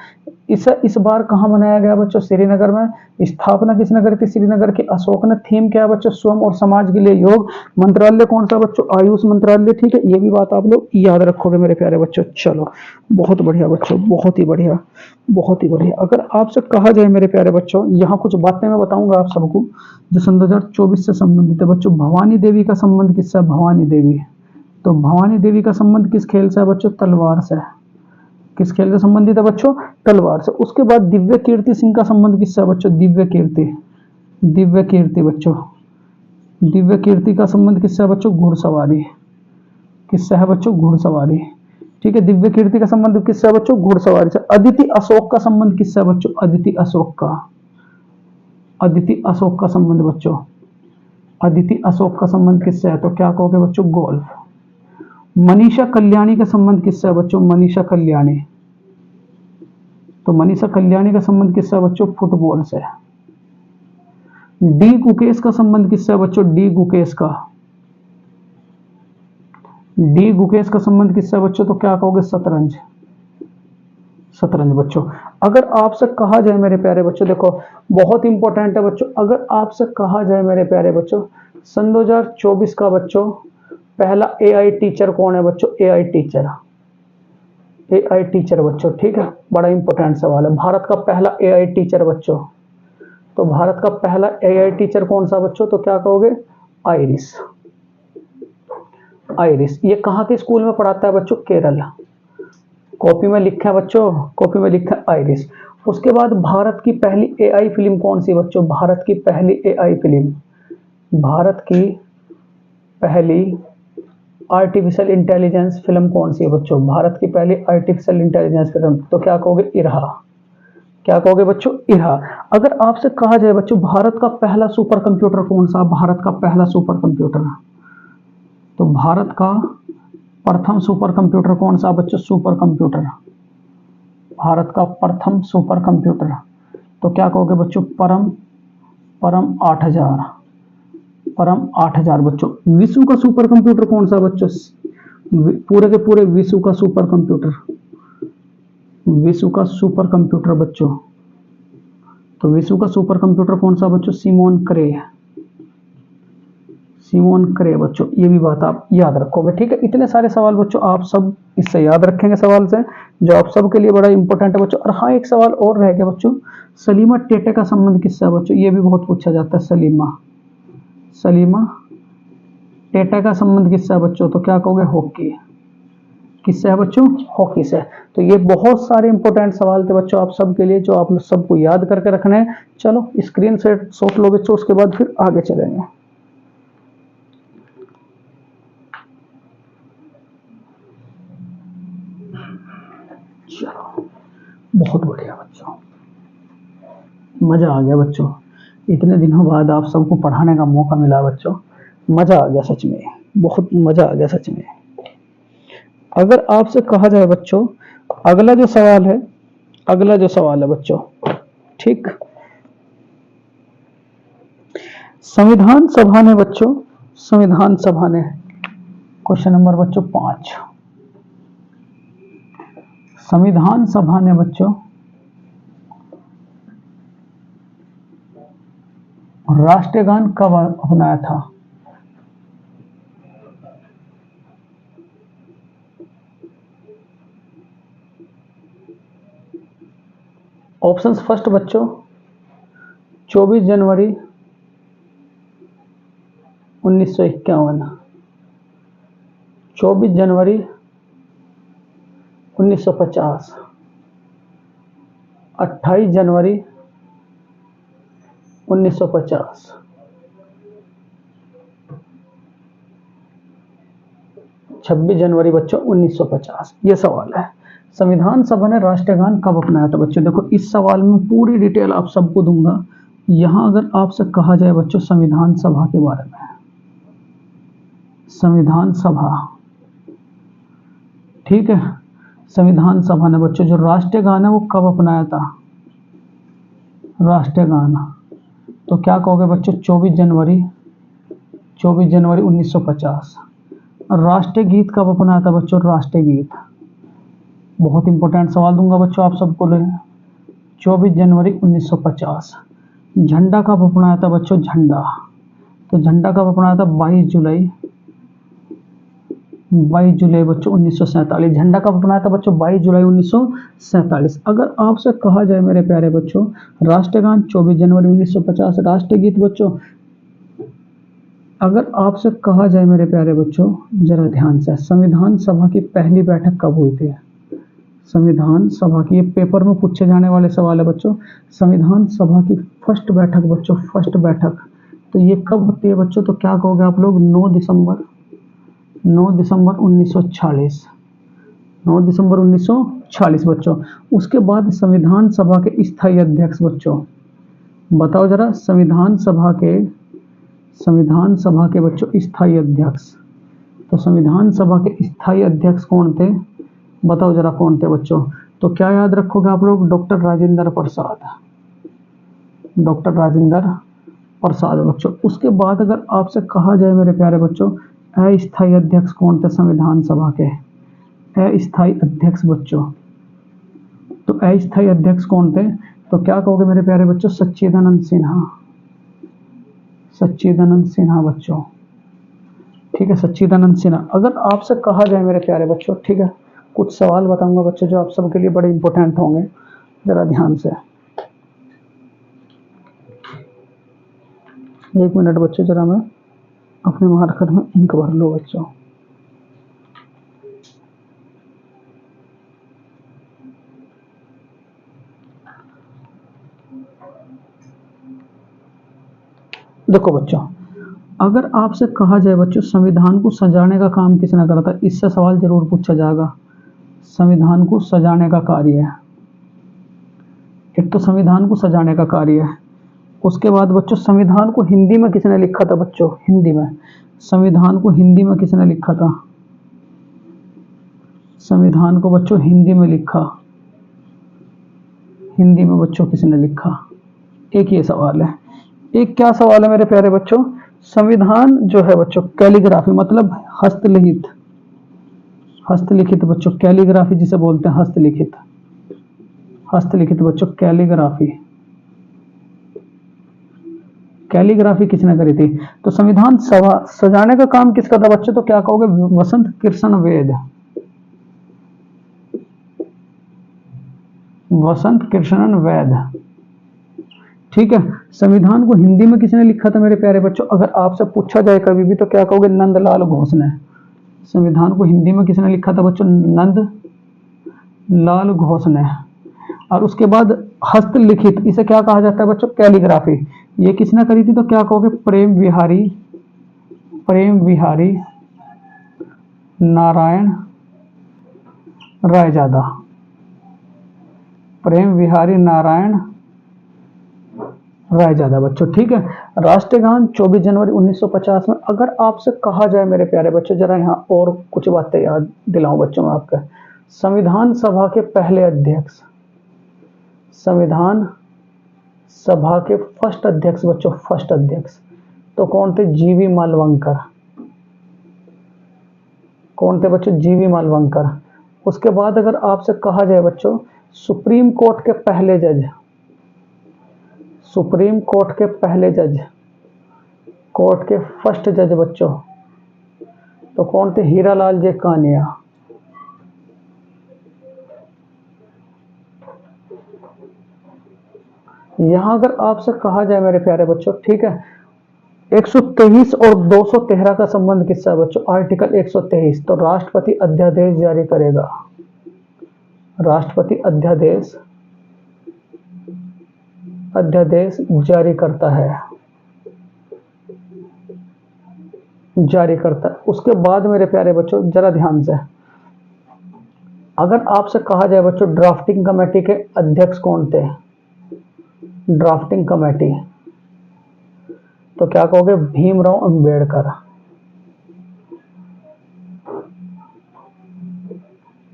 इस बार कहाँ मनाया गया बच्चों? श्रीनगर में। स्थापना किसने करी थी? श्रीनगर के अशोक ने। थीम क्या है बच्चों? स्वयं और समाज के लिए योग। मंत्रालय कौन सा बच्चों? आयुष मंत्रालय। ठीक है, ये भी बात आप लोग याद रखोगे मेरे प्यारे बच्चों। चलो, बहुत बढ़िया बच्चों, बहुत ही बढ़िया, बहुत ही बढ़िया। अगर आपसे कहा जाए मेरे प्यारे बच्चों, यहाँ कुछ बातें मैं बताऊंगा आप सबको जो सन 2024 से संबंधित है बच्चों। भवानी देवी का संबंध किससे है? भवानी देवी। तो भवानी देवी का संबंध किस खेल से है बच्चों? तलवार से। किस खेल से संबंधित है बच्चों? तलवार से। उसके बाद दिव्य कीर्ति सिंह का संबंध किससे है बच्चों? दिव्य कीर्ति। दिव्य कीर्ति बच्चों, दिव्य कीर्ति का संबंध किससे है बच्चों? घुड़सवारी। किससे है बच्चों? घुड़सवारी। ठीक है, दिव्य कीर्ति का संबंध किससे है बच्चों? घुड़सवारी से। अदिति अशोक का संबंध किससे है बच्चों? अदिति अशोक का। अदिति अशोक का संबंध बच्चों, अदिति अशोक का संबंध किससे है? तो क्या कहोगे बच्चों? गोल्फ। मनीषा कल्याणी का संबंध किससे है बच्चों? मनीषा कल्याणी। तो मनीषा कल्याणी का संबंध किससे है बच्चों? फुटबॉल से। डी गुकेश का संबंध किससे है बच्चों? डी गुकेश का। डी गुकेश का संबंध किससे है बच्चों? तो क्या कहोगे? शतरंज। शतरंज बच्चों। अगर आपसे कहा जाए मेरे प्यारे बच्चों, देखो बहुत इंपॉर्टेंट है बच्चों, अगर आपसे कहा जाए मेरे प्यारे बच्चों, सन 2024 का बच्चों पहला एआई टीचर कौन है बच्चों? AI teacher. एआई टीचर बच्चों, ठीक है, बड़ा इंपॉर्टेंट सवाल है। भारत का पहला एआई टीचर बच्चों, तो भारत का पहला एआई टीचर कौन सा बच्चों? तो क्या कहोगे? आइरिस। आइरिस। ये कहाँ के स्कूल में पढ़ाता है बच्चों? केरल। कॉपी में लिखा है बच्चों, कॉपी में लिखा है आइरिस। उसके बाद भारत की पहली एआई फिल्म कौन सी बच्चों? भारत की पहली एआई फिल्म, भारत की पहली आर्टिफिशियल इंटेलिजेंस फिल्म कौन सी है बच्चों? भारत की पहली आर्टिफिशियल इंटेलिजेंस फिल्म, तो क्या कहोगे? इरहा। क्या कहोगे बच्चों? इरहा। अगर आपसे कहा जाए बच्चों भारत का पहला सुपर कंप्यूटर कौन सा? भारत का पहला सुपर कंप्यूटर, तो भारत का प्रथम सुपर कंप्यूटर कौन सा बच्चों? Super computer. भारत का प्रथम सुपर कंप्यूटर, तो क्या कहोगे बच्चों? परम। परम 8000। परम 8000 बच्चों। विश्व का सुपर कंप्यूटर कौन सा बच्चों? पूरे के पूरे विश्व का सुपर कंप्यूटर, विश्व का सुपर कंप्यूटर बच्चों, तो विश्व का सुपर कंप्यूटर कौन सा बच्चों? सिमोन क्रे। सिमोन क्रे बच्चों, ये भी बात आप याद रखोगे। ठीक है, इतने सारे सवाल बच्चों आप सब इससे याद रखेंगे सवाल से, जो आप सब के लिए बड़ा इंपॉर्टेंट है बच्चों। और हाँ, एक सवाल और रह गया बच्चों, सलीमा टेटे का संबंध किससे है बच्चों? ये भी बहुत पूछा जाता है। सलीमा, सलीमा टेटे का संबंध किससे है बच्चों? तो क्या कहोगे? हॉकी। किससे है बच्चों? हॉकी से। तो ये बहुत सारे इंपॉर्टेंट सवाल थे बच्चों आप सबके लिए, जो आप लोग सबको याद करके रखने हैं। चलो स्क्रीन शॉट लो बच्चों, उसके बाद फिर आगे चलेंगे। चलो, बहुत बढ़िया बच्चों, मजा आ गया बच्चों। इतने दिनों बाद आप सबको पढ़ाने का मौका मिला बच्चों, मजा आ गया सच में, बहुत मजा आ गया सच में। अगर आपसे कहा जाए बच्चों, अगला जो सवाल है, अगला जो सवाल है बच्चों, ठीक, संविधान सभा ने बच्चों, संविधान सभा ने, क्वेश्चन नंबर बच्चों 5, संविधान सभा ने बच्चों राष्ट्रीय गान कब अपनाया था? ऑप्शंस फर्स्ट बच्चों 24 जनवरी 1951, 24 जनवरी 1950, 28 जनवरी 1950, 26 जनवरी बच्चों 1950। ये सवाल है, संविधान सभा ने राष्ट्रीय गान कब अपनाया था बच्चों? देखो इस सवाल में पूरी डिटेल आप सबको दूंगा। यहां अगर आपसे कहा जाए बच्चों संविधान सभा के बारे में, संविधान सभा, ठीक है, संविधान सभा ने बच्चों जो राष्ट्रीय गान है वो कब अपनाया था? राष्ट्रीय गान, तो क्या कहोगे बच्चों? 24 जनवरी 1950। राष्ट्रीय गीत कब अपनाया था बच्चों? राष्ट्रीय गीत, बहुत इंपॉर्टेंट सवाल दूंगा बच्चों आप सबको ले। 24 जनवरी 1950। झंडा कब अपनाया था बच्चों? झंडा, तो झंडा कब अपनाया था? 22 जुलाई, 22 जुलाई बच्चों 1947। झंडा कब अपनाया था बच्चों? 22 जुलाई 1947। अगर आपसे कहा जाए मेरे प्यारे बच्चों राष्ट्रगान 24 जनवरी 1950, राष्ट्रीय गीत बच्चों, अगर आपसे कहा जाए मेरे प्यारे बच्चों जरा ध्यान से, संविधान सभा की पहली बैठक कब हुई थी? संविधान सभा की, ये पेपर में पूछे जाने वाले सवाल है बच्चों। संविधान सभा की फर्स्ट बैठक बच्चों, फर्स्ट बैठक, तो ये कब होती है बच्चों? तो क्या कहोगे आप लोग? 9 दिसंबर 1946, 9 दिसंबर 1946 बच्चों। उसके बाद संविधान सभा के स्थायी अध्यक्ष बच्चों, बताओ जरा, संविधान सभा के बच्चों स्थायी अध्यक्ष, तो संविधान सभा के स्थायी अध्यक्ष कौन थे? बताओ जरा कौन थे बच्चों? तो क्या याद रखोगे आप लोग? डॉक्टर राजेंद्र प्रसाद, डॉक्टर राजेंद्र प्रसाद बच्चों। उसके बाद अगर आपसे कहा जाए मेरे प्यारे बच्चों अस्थायी अध्यक्ष कौन थे संविधान सभा के? अस्थायी अध्यक्ष बच्चों, तो अस्थायी अध्यक्ष कौन थे? तो क्या कहोगे मेरे प्यारे बच्चों? सच्चिदानंद सिन्हा, सच्चिदानंद सिन्हा बच्चों, ठीक है, सच्चिदानंद सिन्हा। अगर आपसे कहा जाए मेरे प्यारे बच्चों, ठीक है, कुछ सवाल बताऊंगा बच्चों जो आप सबके लिए बड़े इंपॉर्टेंट होंगे, जरा ध्यान से। 1 मिनट बच्चों, जरा मैं अपने मार्कर में इंक भर लो बच्चों। देखो बच्चों, अगर आपसे कहा जाए बच्चों संविधान को सजाने का काम किसने करा था, इससे सवाल जरूर पूछा जाएगा। संविधान को सजाने का कार्य है, एक तो संविधान को सजाने का कार्य है। उसके बाद बच्चों संविधान को हिंदी में किसने लिखा था बच्चों? हिंदी में, संविधान को हिंदी में किसने लिखा था? संविधान को बच्चों हिंदी में लिखा, हिंदी में बच्चों किसने लिखा? एक ये सवाल है। एक क्या सवाल है मेरे प्यारे बच्चों, संविधान जो है बच्चों कैलीग्राफी मतलब हस्तलिखित, हस्तलिखित बच्चों, कैलीग्राफी जिसे बोलते हैं हस्तलिखित, हस्तलिखित बच्चों कैलीग्राफी, कैलीग्राफी किसने करी थी? तो संविधान सभा सजाने का काम किसका था बच्चों? तो क्या कहोगे? वसंत कृष्ण वेद, वसंत कृष्णन वैद, ठीक है। संविधान को हिंदी में किसने लिखा था मेरे प्यारे बच्चों? अगर आपसे पूछा जाए कभी भी तो क्या कहोगे? नंदलाल घोष ने। संविधान को हिंदी में किसने लिखा था बच्चों? नंद लाल घोष ने। और उसके बाद हस्तलिखित, इसे क्या कहा जाता है बच्चों? कैलीग्राफी, ये किसने करी थी? तो क्या कहोगे? प्रेम विहारी, प्रेम विहारी नारायण रायजादा, प्रेम विहारी नारायण रायजादा बच्चों, ठीक है। राष्ट्रगान 24 जनवरी 1950 में अगर आपसे कहा जाए मेरे प्यारे बच्चों, जरा यहाँ और कुछ बातें याद दिलाऊं बच्चों में आपका, संविधान सभा के पहले अध्यक्ष, संविधान सभा के फर्स्ट अध्यक्ष बच्चों, फर्स्ट अध्यक्ष तो कौन थे? जीवी मालवंकर, कौन थे बच्चों? जीवी मालवंकर। उसके बाद अगर आपसे कहा जाए बच्चों सुप्रीम कोर्ट के पहले जज, सुप्रीम कोर्ट के पहले जज, कोर्ट के फर्स्ट जज बच्चों, तो कौन थे? हीरालाल जे कानिया। यहां अगर आपसे कहा जाए मेरे प्यारे बच्चों, ठीक है, 123 और 213 का संबंध किससे है बच्चों? आर्टिकल 123, तो राष्ट्रपति अध्यादेश जारी करेगा, राष्ट्रपति अध्यादेश, अध्यादेश जारी करता है, जारी करता है। उसके बाद मेरे प्यारे बच्चों जरा ध्यान से, अगर आपसे कहा जाए बच्चों ड्राफ्टिंग कमेटी के अध्यक्ष कौन थे? ड्राफ्टिंग कमेटी, तो क्या कहोगे? भीमराव अंबेडकर।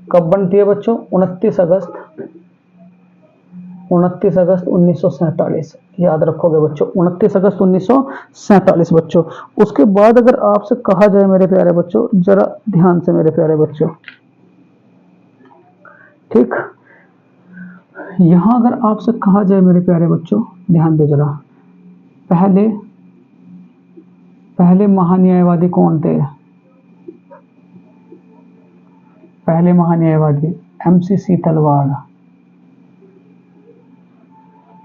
कब बनती है बच्चों? 29 अगस्त 29 अगस्त 1947, याद रखोगे बच्चों, 29 अगस्त 1947 बच्चों। उसके बाद अगर आपसे कहा जाए मेरे प्यारे बच्चों, जरा ध्यान से मेरे प्यारे बच्चों, ठीक, यहां अगर आपसे कहा जाए मेरे प्यारे बच्चों, ध्यान दो जरा, पहले पहले महान्यायवादी कौन थे? पहले महान्यायवादी एमसी सीतलवाड़,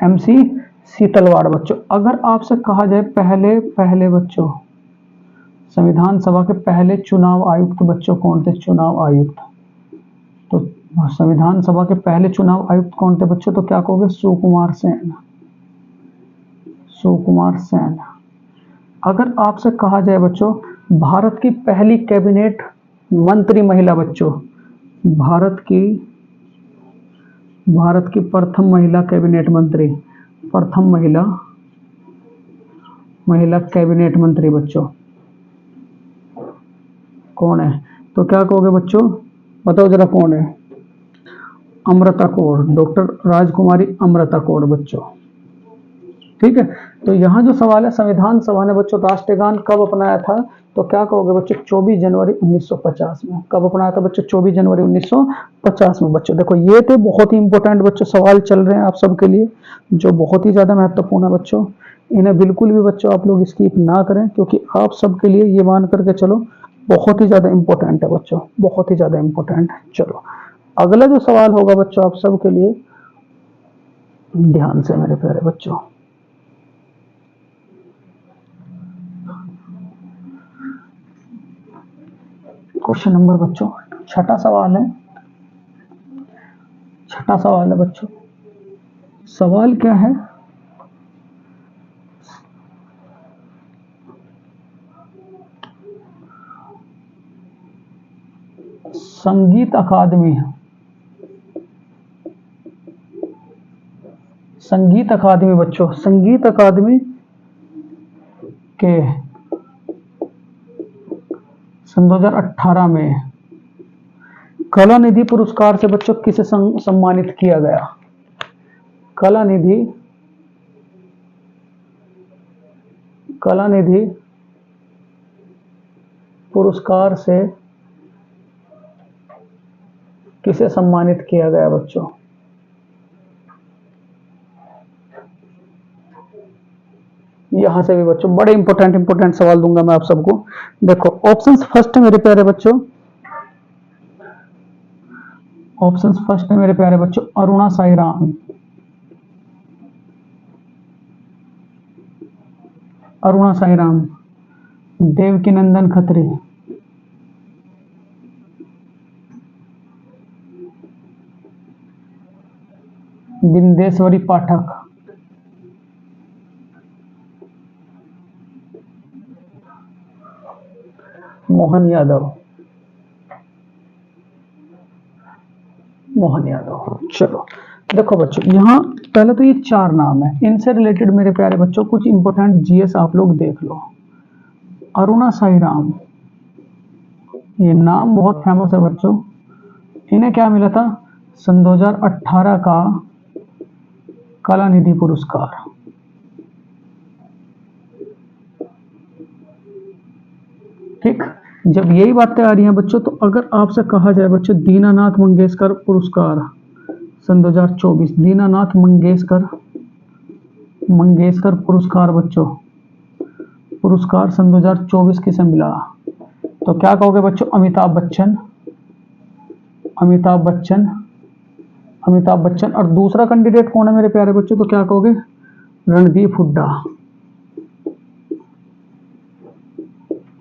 एमसी सीतलवाड़ बच्चों। अगर आपसे कहा जाए पहले पहले बच्चों, संविधान सभा के पहले चुनाव आयुक्त बच्चों कौन थे? चुनाव आयुक्त, तो संविधान सभा के पहले चुनाव आयुक्त कौन थे बच्चों? तो क्या कहोगे? सुकुमार सेन, सुकुमार सेन। अगर आपसे कहा जाए बच्चों भारत की पहली कैबिनेट मंत्री महिला बच्चों, भारत की प्रथम महिला कैबिनेट मंत्री, प्रथम महिला कैबिनेट मंत्री बच्चों कौन है? तो क्या कहोगे बच्चों? बताओ जरा कौन है? अमृता कौर, डॉक्टर राजकुमारी अमृता कौर बच्चों, ठीक है। तो यहाँ जो सवाल है, संविधान सभा ने बच्चों राष्ट्रगान कब अपनाया था? तो क्या कहोगे बच्चों? 24 जनवरी 1950 में। कब अपनाया था बच्चों? 24 जनवरी 1950 में बच्चों। देखो ये थे बहुत ही इंपॉर्टेंट बच्चों सवाल चल रहे हैं आप सबके लिए, जो बहुत ही ज्यादा महत्वपूर्ण है बच्चों। इन्हें बिल्कुल भी बच्चों आप लोग स्किप ना करें, क्योंकि आप सबके लिए ये मान करके चलो बहुत ही ज्यादा इंपॉर्टेंट है बच्चों, बहुत ही ज्यादा इंपॉर्टेंट है। चलो अगला जो सवाल होगा बच्चों आप सबके लिए, ध्यान से मेरे प्यारे बच्चों, क्वेश्चन नंबर बच्चों छठा सवाल है, छठा सवाल है बच्चों। सवाल क्या है? संगीत अकादमी, संगीत अकादमी बच्चों, संगीत अकादमी के सन 2018 में कला निधि पुरस्कार से बच्चों किसे सम्मानित किया गया? कला निधि पुरस्कार से किसे सम्मानित किया गया बच्चों? यहां से भी बच्चों बड़े इंपॉर्टेंट सवाल दूंगा मैं आप सबको। देखो ऑप्शंस फर्स्ट है मेरे प्यारे बच्चों, ऑप्शंस फर्स्ट है मेरे प्यारे बच्चों, अरुणा साईराम, अरुणा साईराम, देवकीनंदन खत्री, बिंदेश्वरी पाठक, मोहन यादव, मोहन यादव। चलो देखो बच्चों यहाँ पहले तो ये चार नाम है, इनसे रिलेटेड मेरे प्यारे बच्चों कुछ इंपॉर्टेंट जीएस आप लोग देख लो। अरुणा साईराम, ये नाम बहुत फेमस है बच्चों। इन्हें क्या मिला था? सन 2018 का कला निधि पुरस्कार। ठीक, जब यही बातें आ रही हैं बच्चों, तो अगर आपसे कहा जाए बच्चों दीनानाथ मंगेशकर पुरस्कार सन 2024, दीनानाथ मंगेशकर पुरस्कार बच्चों, पुरस्कार सन 2024 किसे मिला? तो क्या कहोगे बच्चों? अमिताभ बच्चन, अमिताभ बच्चन, अमिताभ बच्चन। और दूसरा कैंडिडेट कौन है मेरे प्यारे बच्चों? तो क्या कहोगे? रणदीप हुड्डा,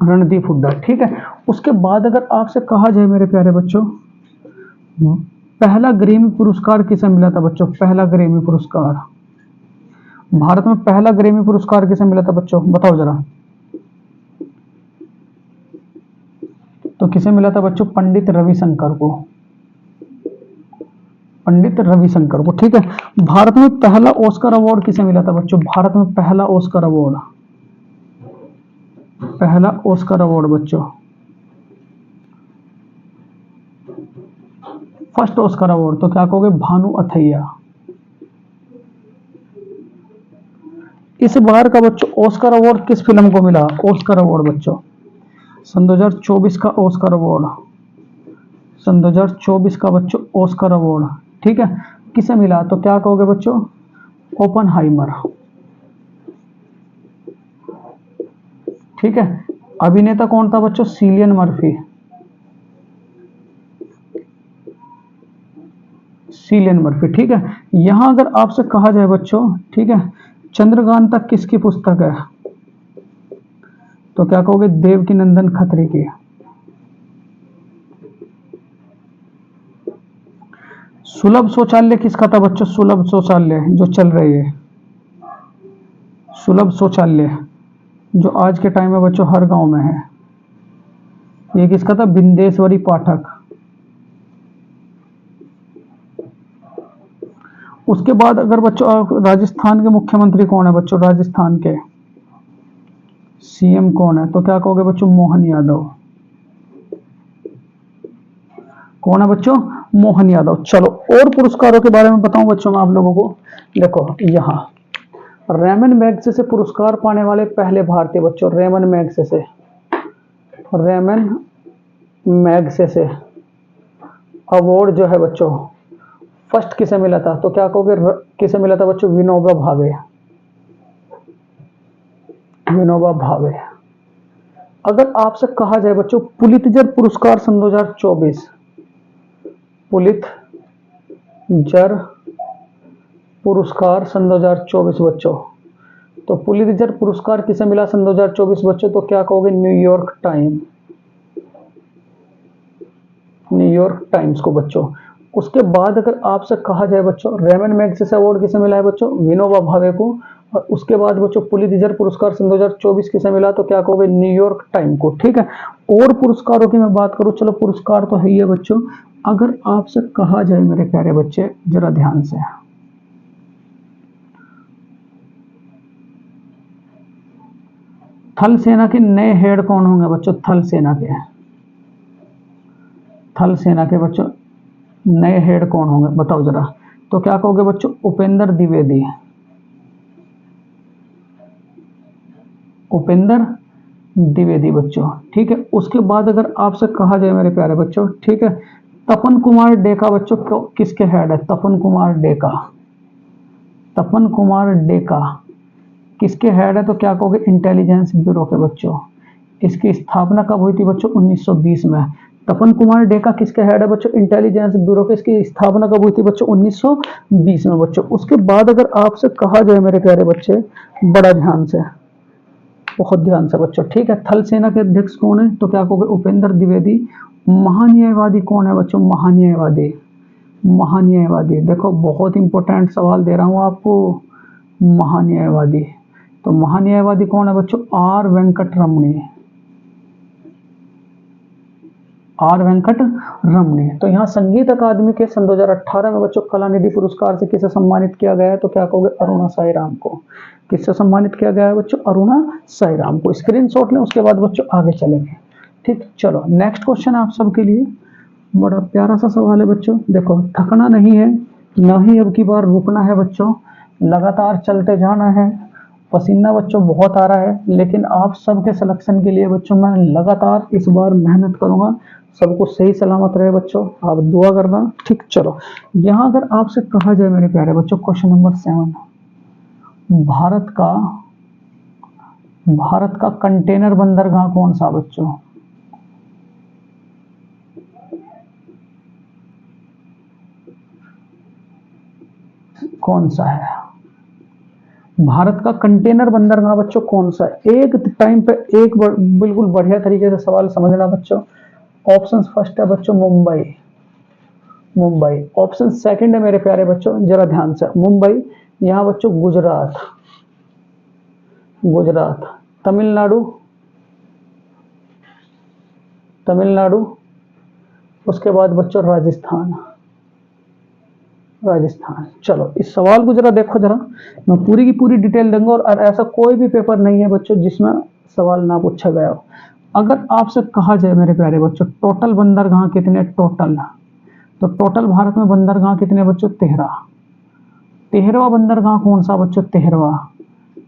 रणदीप हुड्डा। ठीक है, उसके बाद अगर आपसे कहा जाए मेरे प्यारे बच्चों पहला ग्रैमी पुरस्कार किसे मिला था बच्चों? पहला ग्रैमी पुरस्कार भारत में, पहला ग्रैमी पुरस्कार किसे मिला था बच्चों? बताओ जरा। तो किसे मिला था बच्चों? पंडित रविशंकर को, पंडित रविशंकर को। ठीक है, भारत में पहला ऑस्कर अवार्ड किसे मिला था बच्चों? भारत में पहला ऑस्कर अवार्ड, पहला ऑस्कर अवार्ड बच्चों, फर्स्ट ऑस्कर अवार्ड। तो क्या कहोगे? भानु अथैया, इस बार का बच्चों ऑस्कर अवार्ड किस फिल्म को मिला? ऑस्कर अवार्ड बच्चों सन 2024 का ऑस्कर अवार्ड, सन 2024 का बच्चों ऑस्कर अवार्ड, ठीक है, किसे मिला? तो क्या कहोगे बच्चों? ओपनहाइमर, ठीक है। अभिनेता कौन था बच्चों? सिलियन मर्फी, सिलियन मर्फी, ठीक है। यहां अगर आपसे कहा जाए बच्चों, ठीक है, चंद्रकांता किसकी पुस्तक है? तो क्या कहोगे? देवकीनंदन खत्री की। सुलभ शौचालय किसका था बच्चों? सुलभ शौचालय जो चल रही है, सुलभ शौचालय जो आज के टाइम में बच्चों हर गांव में है, ये किसका था? बिंदेश्वरी पाठक। उसके बाद अगर बच्चों राजस्थान के मुख्यमंत्री कौन है बच्चों? राजस्थान के सीएम कौन है? तो क्या कहोगे बच्चों? मोहन यादव। कौन है बच्चों? मोहन यादव। चलो और पुरस्कारों के बारे में बताऊं बच्चों मैं आप लोगों को। देखो यहाँ रेमन मैग्सेसे पुरस्कार पाने वाले पहले भारतीय बच्चों, Ramon Magsaysay, Ramon Magsaysay award जो है बच्चों फर्स्ट किसे मिला था? तो क्या कहोगे? किसे मिला था बच्चों? विनोबा भावे, विनोबा भावे। अगर आपसे कहा जाए बच्चों पुलित्जर पुरस्कार सन 2024, पुलित्जर पुरस्कार सन 2024 बच्चों, तो पुलित्जर पुरस्कार किसे मिला सन 2024 बच्चों? तो क्या कहोगे? न्यूयॉर्क टाइम, न्यूयॉर्क टाइम्स को बच्चों। उसके बाद अगर आपसे कहा जाए बच्चों रेमन मैग्सेसे अवार्ड किसे मिला है बच्चों? विनोबा भावे को। और उसके बाद बच्चों पुलित्जर पुरस्कार सन 2024 किसे मिला? तो क्या कहोगे? न्यूयॉर्क टाइम को, ठीक है। और पुरस्कारों की मैं बात करूं, चलो पुरस्कार तो है ही है बच्चों। अगर आपसे कहा जाए मेरे प्यारे बच्चे जरा ध्यान से, थल सेना के नए हेड कौन होंगे बच्चों? थल सेना के, थल सेना के बच्चों नए हेड कौन होंगे बताओ जरा? तो क्या कहोगे बच्चों? उपेंद्र द्विवेदी, उपेंद्र द्विवेदी बच्चों, ठीक है। उसके बाद अगर आपसे कहा जाए मेरे प्यारे बच्चों, ठीक है, तपन कुमार डेका बच्चों किसके हेड है? तपन कुमार डेका, तपन कुमार डेका किसके हेड है? तो क्या कहोगे? इंटेलिजेंस ब्यूरो के बच्चों। इसकी स्थापना कब हुई थी बच्चों? 1920 में। तपन कुमार डेका किसके हेड है बच्चों? इंटेलिजेंस ब्यूरो के। इसकी स्थापना कब हुई थी बच्चों? 1920 में बच्चों। उसके बाद अगर आपसे कहा जाए मेरे प्यारे बच्चे, बड़ा ध्यान से, बहुत ध्यान से बच्चों, ठीक है, थल सेना के अध्यक्ष कौन है? तो क्या कहोगे? उपेंद्र द्विवेदी। महान्यायवादी कौन है बच्चों? महान्यायवादी, महान्यायवादी। देखो बहुत इंपॉर्टेंट सवाल दे रहा हूं आपको, महान्यायवादी। तो महान्यायवादी कौन है बच्चों? Are Venkat Ramani, are Venkat रमणी। तो यहाँ संगीत अकादमी के सन 2018 में बच्चों कलानिधि पुरस्कार से किसे सम्मानित किया गया है? तो क्या कहोगे? अरुणा साई राम को। किससे सम्मानित किया गया है बच्चों? अरुणा साई राम को। स्क्रीनशॉट लें, उसके बाद बच्चों आगे चलेंगे, ठीक। चलो नेक्स्ट क्वेश्चन आप सबके लिए बड़ा प्यारा सा सवाल है बच्चों। देखो थकना नहीं है, ना ही अब की बार रुकना है बच्चों, लगातार चलते जाना है। पसीना बच्चों बहुत आ रहा है, लेकिन आप सबके सिलेक्शन के लिए बच्चों मैं लगातार इस बार मेहनत करूंगा। सबको सही सलामत रहे बच्चों, आप दुआ करना, ठीक। चलो यहाँ अगर आपसे कहा जाए मेरे प्यारे बच्चों क्वेश्चन नंबर 7, भारत का कंटेनर बंदरगाह कौन सा बच्चों? कौन सा है भारत का कंटेनर बंदरगाह बच्चों? कौन सा है? एक टाइम पे एक बिल्कुल बढ़िया तरीके से सवाल समझना बच्चों। ऑप्शन फर्स्ट है बच्चों मुंबई, मुंबई। ऑप्शन सेकंड है मेरे प्यारे बच्चों जरा ध्यान से, मुंबई। यहाँ बच्चों गुजरात, गुजरात। तमिलनाडु, तमिलनाडु। उसके बाद बच्चों राजस्थान, राजस्थान। चलो इस सवाल को जरा देखो, जरा मैं पूरी की पूरी डिटेल दूंगा और ऐसा कोई भी पेपर नहीं है बच्चों जिसमें सवाल ना पूछा गया हो। अगर आपसे कहा जाए मेरे प्यारे बच्चों टोटल बंदरगाह कितने? टोटल, तो टोटल भारत में बंदरगाह कितने बच्चों? 13। 13वां बंदरगाह कौन सा बच्चों? 13वां,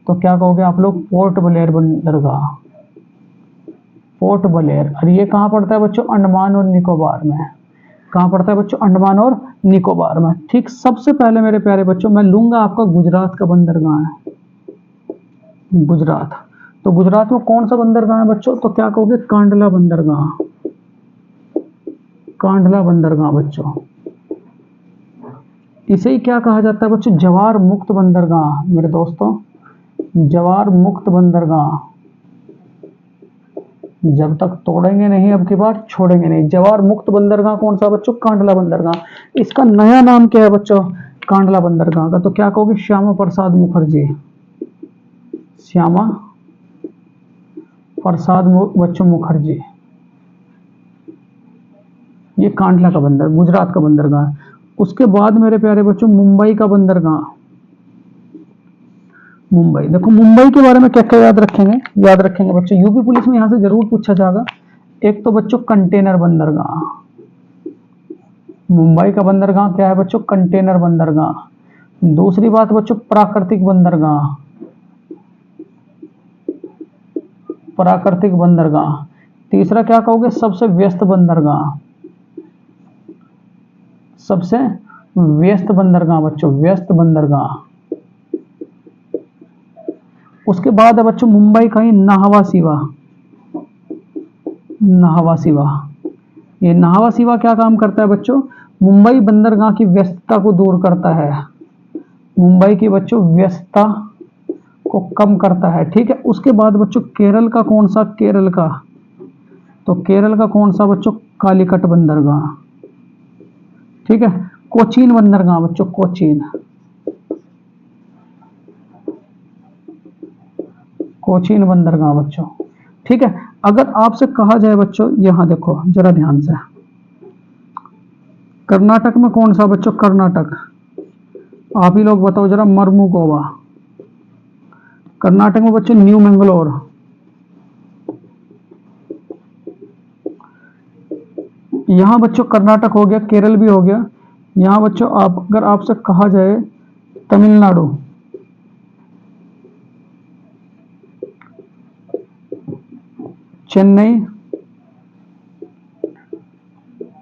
तो क्या कहोगे आप लोग? पोर्ट ब्लेयर बंदरगाह, पोर्ट ब्लेयर। और ये कहाँ पड़ता है बच्चों? अंडमान और निकोबार में। कहाँ पड़ता है बच्चों? अंडमान और निकोबार में। ठीक, सबसे पहले मेरे प्यारे बच्चों मैं लूंगा आपका गुजरात का बंदरगाह है, गुजरात। तो गुजरात में कौन सा बंदरगाह है बच्चों? तो क्या कहोगे? कांडला बंदरगाह, कांडला बंदरगाह बच्चों। इसे ही क्या कहा जाता है बच्चों? जवार मुक्त बंदरगाह मेरे दोस्तों, जवार मुक्त बंदरगाह। जब तक तोड़ेंगे नहीं अब की बार छोड़ेंगे नहीं। जवार मुक्त बंदरगाह कौन सा बच्चों? कांडला बंदरगाह। इसका नया नाम क्या है बच्चों? कांडला बंदरगाह का। तो क्या कहोगे? श्यामा प्रसाद मुखर्जी, श्यामा प्रसाद बच्चों मुखर्जी। ये कांडला का बंदर, गुजरात का बंदरगाह। उसके बाद मेरे प्यारे बच्चों मुंबई का बंदरगाह, मुंबई। देखो मुंबई के बारे में क्या क्या याद रखेंगे? याद रखेंगे बच्चों, यूपी पुलिस में यहां से जरूर पूछा जाएगा। एक तो बच्चों कंटेनर बंदरगाह, मुंबई का बंदरगाह क्या है बच्चों? कंटेनर बंदरगाह। दूसरी बात बच्चों प्राकृतिक बंदरगाह, प्राकृतिक बंदरगाह। तीसरा क्या कहोगे? सबसे व्यस्त बंदरगाह, सबसे व्यस्त बंदरगाह बच्चों, व्यस्त बंदरगाह। उसके बाद है बच्चों मुंबई का ही नाहवा सीवा, नाहवा सीवा। ये नाहवा सीवा क्या काम करता है बच्चों? मुंबई बंदरगाह की व्यस्तता को दूर करता है, मुंबई की बच्चों व्यस्तता को कम करता है। ठीक है। उसके बाद बच्चों केरल का कौन सा? केरल का, तो केरल का कौन सा बच्चों? कालीकट बंदरगाह। ठीक है। कोचीन बंदरगाह बच्चों, कोचीन, कोचीन बंदरगाह बच्चों। ठीक है। अगर आपसे कहा जाए बच्चों, यहां देखो जरा ध्यान से, कर्नाटक में कौन सा बच्चों? कर्नाटक, आप ही लोग बताओ जरा। मर्मुगोवा। कर्नाटक में बच्चों न्यू मैंगलोर। यहां बच्चों कर्नाटक हो गया, केरल भी हो गया। यहां बच्चों आप अगर आपसे कहा जाए तमिलनाडु, चेन्नई,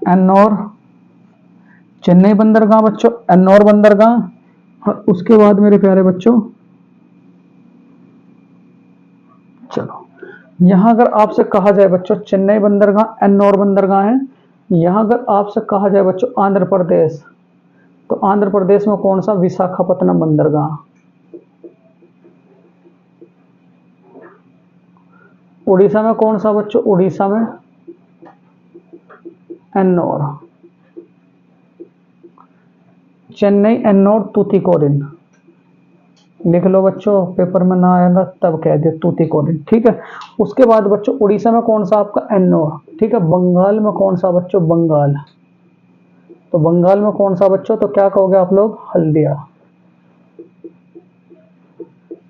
एन्नौर, चेन्नई बंदरगाह बच्चों, एन्नौर बंदरगाह। और उसके बाद मेरे प्यारे बच्चों चलो यहां अगर आपसे कहा जाए बच्चों चेन्नई बंदरगाह, एन्नौर बंदरगाह है। यहां अगर आपसे कहा जाए बच्चों आंध्र प्रदेश, तो आंध्र प्रदेश में कौन सा? विशाखापत्तनम बंदरगाह। उड़ीसा में कौन सा बच्चों? उड़ीसा में एन्नौर। चेन्नई, एन्नौर, तूतीकोरिन। लिख लो बच्चों, पेपर में ना आएगा तब कह दे तूतीकोरिन। ठीक है। उसके बाद बच्चों उड़ीसा में कौन सा? आपका एन्नौर। ठीक है। बंगाल में कौन सा बच्चों? बंगाल। तो बंगाल में कौन सा बच्चों? तो क्या कहोगे आप लोग? हल्दिया।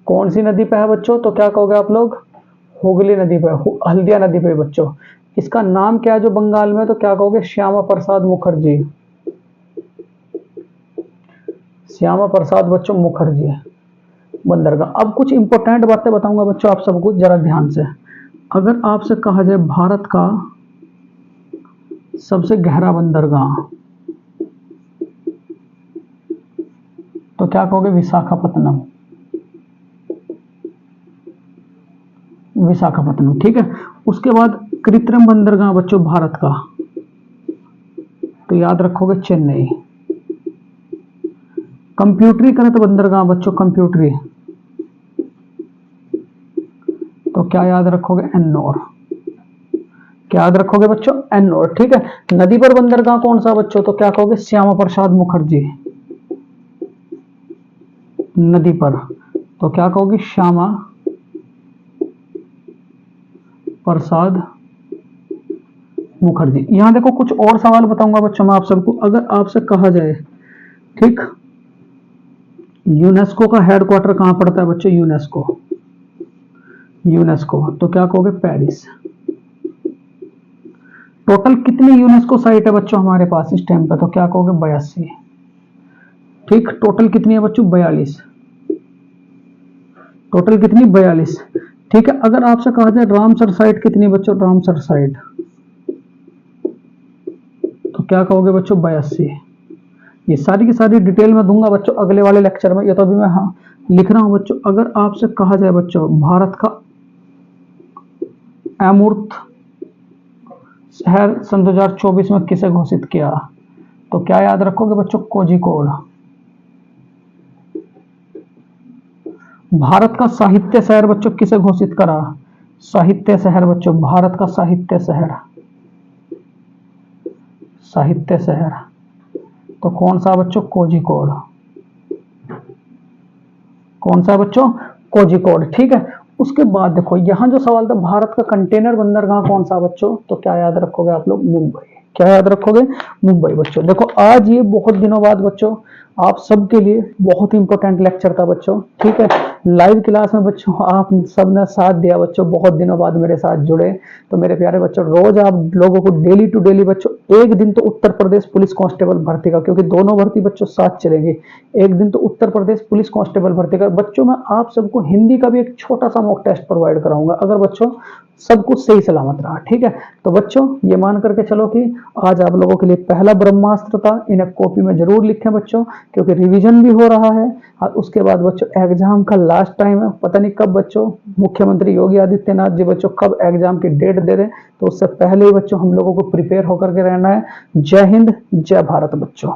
कौन सी नदी पे है बच्चों? तो क्या कहोगे आप लोग? हुगली नदी पे, हल्दिया नदी पे बच्चों। इसका नाम क्या है जो बंगाल में? तो क्या कहोगे? श्यामा प्रसाद मुखर्जी, श्यामा प्रसाद बच्चों मुखर्जी बंदरगाह। अब कुछ इंपॉर्टेंट बातें बताऊंगा बच्चों आप सबको, जरा ध्यान से। अगर आपसे कहा जाए भारत का सबसे गहरा बंदरगाह, तो क्या कहोगे? विशाखापत्तनम, विशाखापत्तनम। ठीक है। उसके बाद कृत्रिम बंदरगाह बच्चों भारत का, तो याद रखोगे चेन्नई। कंप्यूटरीकृत बंदरगाह बच्चों, कंप्यूटरी, तो क्या याद रखोगे? एन्नौर। क्या याद रखोगे बच्चों? एन्नौर। ठीक है। नदी पर बंदरगाह कौन सा बच्चों? तो क्या कहोगे? श्यामा प्रसाद मुखर्जी, नदी पर, तो क्या कहोगे? श्यामा प्रसाद मुखर्जी। यहां देखो कुछ और सवाल बताऊंगा बच्चों मैं आप सबको। अगर आपसे कहा जाए, ठीक, यूनेस्को का हेडक्वार्टर कहां पड़ता है बच्चों? यूनेस्को, यूनेस्को, तो क्या कहोगे? पेरिस। टोटल कितनी यूनेस्को साइट है बच्चों हमारे पास इस टाइम पे? तो क्या कहोगे? 82। ठीक। टोटल कितनी है बच्चों? 42। टोटल कितनी 42। ठीक है, अगर आपसे कहा जाए रामसर साइट कितनी बच्चों, रामसर साइट, तो क्या कहोगे बच्चों, 82। ये सारी की सारी डिटेल में दूंगा बच्चों अगले वाले लेक्चर में, ये तो अभी मैं हाँ लिख रहा हूं बच्चों। अगर आपसे कहा जाए बच्चों भारत का अमूर्त शहर सन 2024 में किसे घोषित किया, तो क्या याद रखोगे बच्चों, कोझिकोड। भारत का साहित्य शहर बच्चों किसे घोषित करा, साहित्य शहर बच्चों, भारत का साहित्य शहर, साहित्य शहर, तो कौन सा बच्चों, कोझिकोड। कौन सा बच्चों, कोझिकोड। ठीक है, उसके बाद देखो यहां जो सवाल था, भारत का कंटेनर बंदरगाह कौन सा बच्चों, तो क्या याद रखोगे आप लोग, मुंबई। क्या याद रखोगे, मुंबई बच्चों। देखो आज ये बहुत दिनों बाद बच्चों आप सबके लिए बहुत इंपॉर्टेंट लेक्चर था बच्चों। ठीक है, लाइव क्लास में बच्चों आप सबने साथ दिया बच्चों, बहुत दिनों बाद मेरे साथ जुड़े। तो मेरे प्यारे बच्चों, रोज आप लोगों को डेली टू डेली बच्चों, एक दिन तो उत्तर प्रदेश पुलिस कांस्टेबल भर्ती का, क्योंकि दोनों भर्ती बच्चों साथ चलेंगे, एक दिन तो उत्तर प्रदेश पुलिस कांस्टेबल भर्ती का बच्चों। मैं आप सबको हिंदी का भी एक छोटा सा मॉक टेस्ट प्रोवाइड कराऊंगा, अगर बच्चों सब कुछ सही सलामत रहा। ठीक है, तो बच्चों ये मान करके चलो कि आज आप लोगों के लिए पहला ब्रह्मास्त्र था, इन्हें कॉपी में जरूर लिखें बच्चों, क्योंकि रिवीजन भी हो रहा है। और उसके बाद बच्चों एग्जाम का लास्ट टाइम है, पता नहीं कब बच्चों मुख्यमंत्री योगी आदित्यनाथ जी बच्चों कब एग्जाम की डेट दे रहे हैं, तो उससे पहले ही बच्चों हम लोगों को प्रिपेयर होकर के रहना है। जय हिंद, जय भारत बच्चों।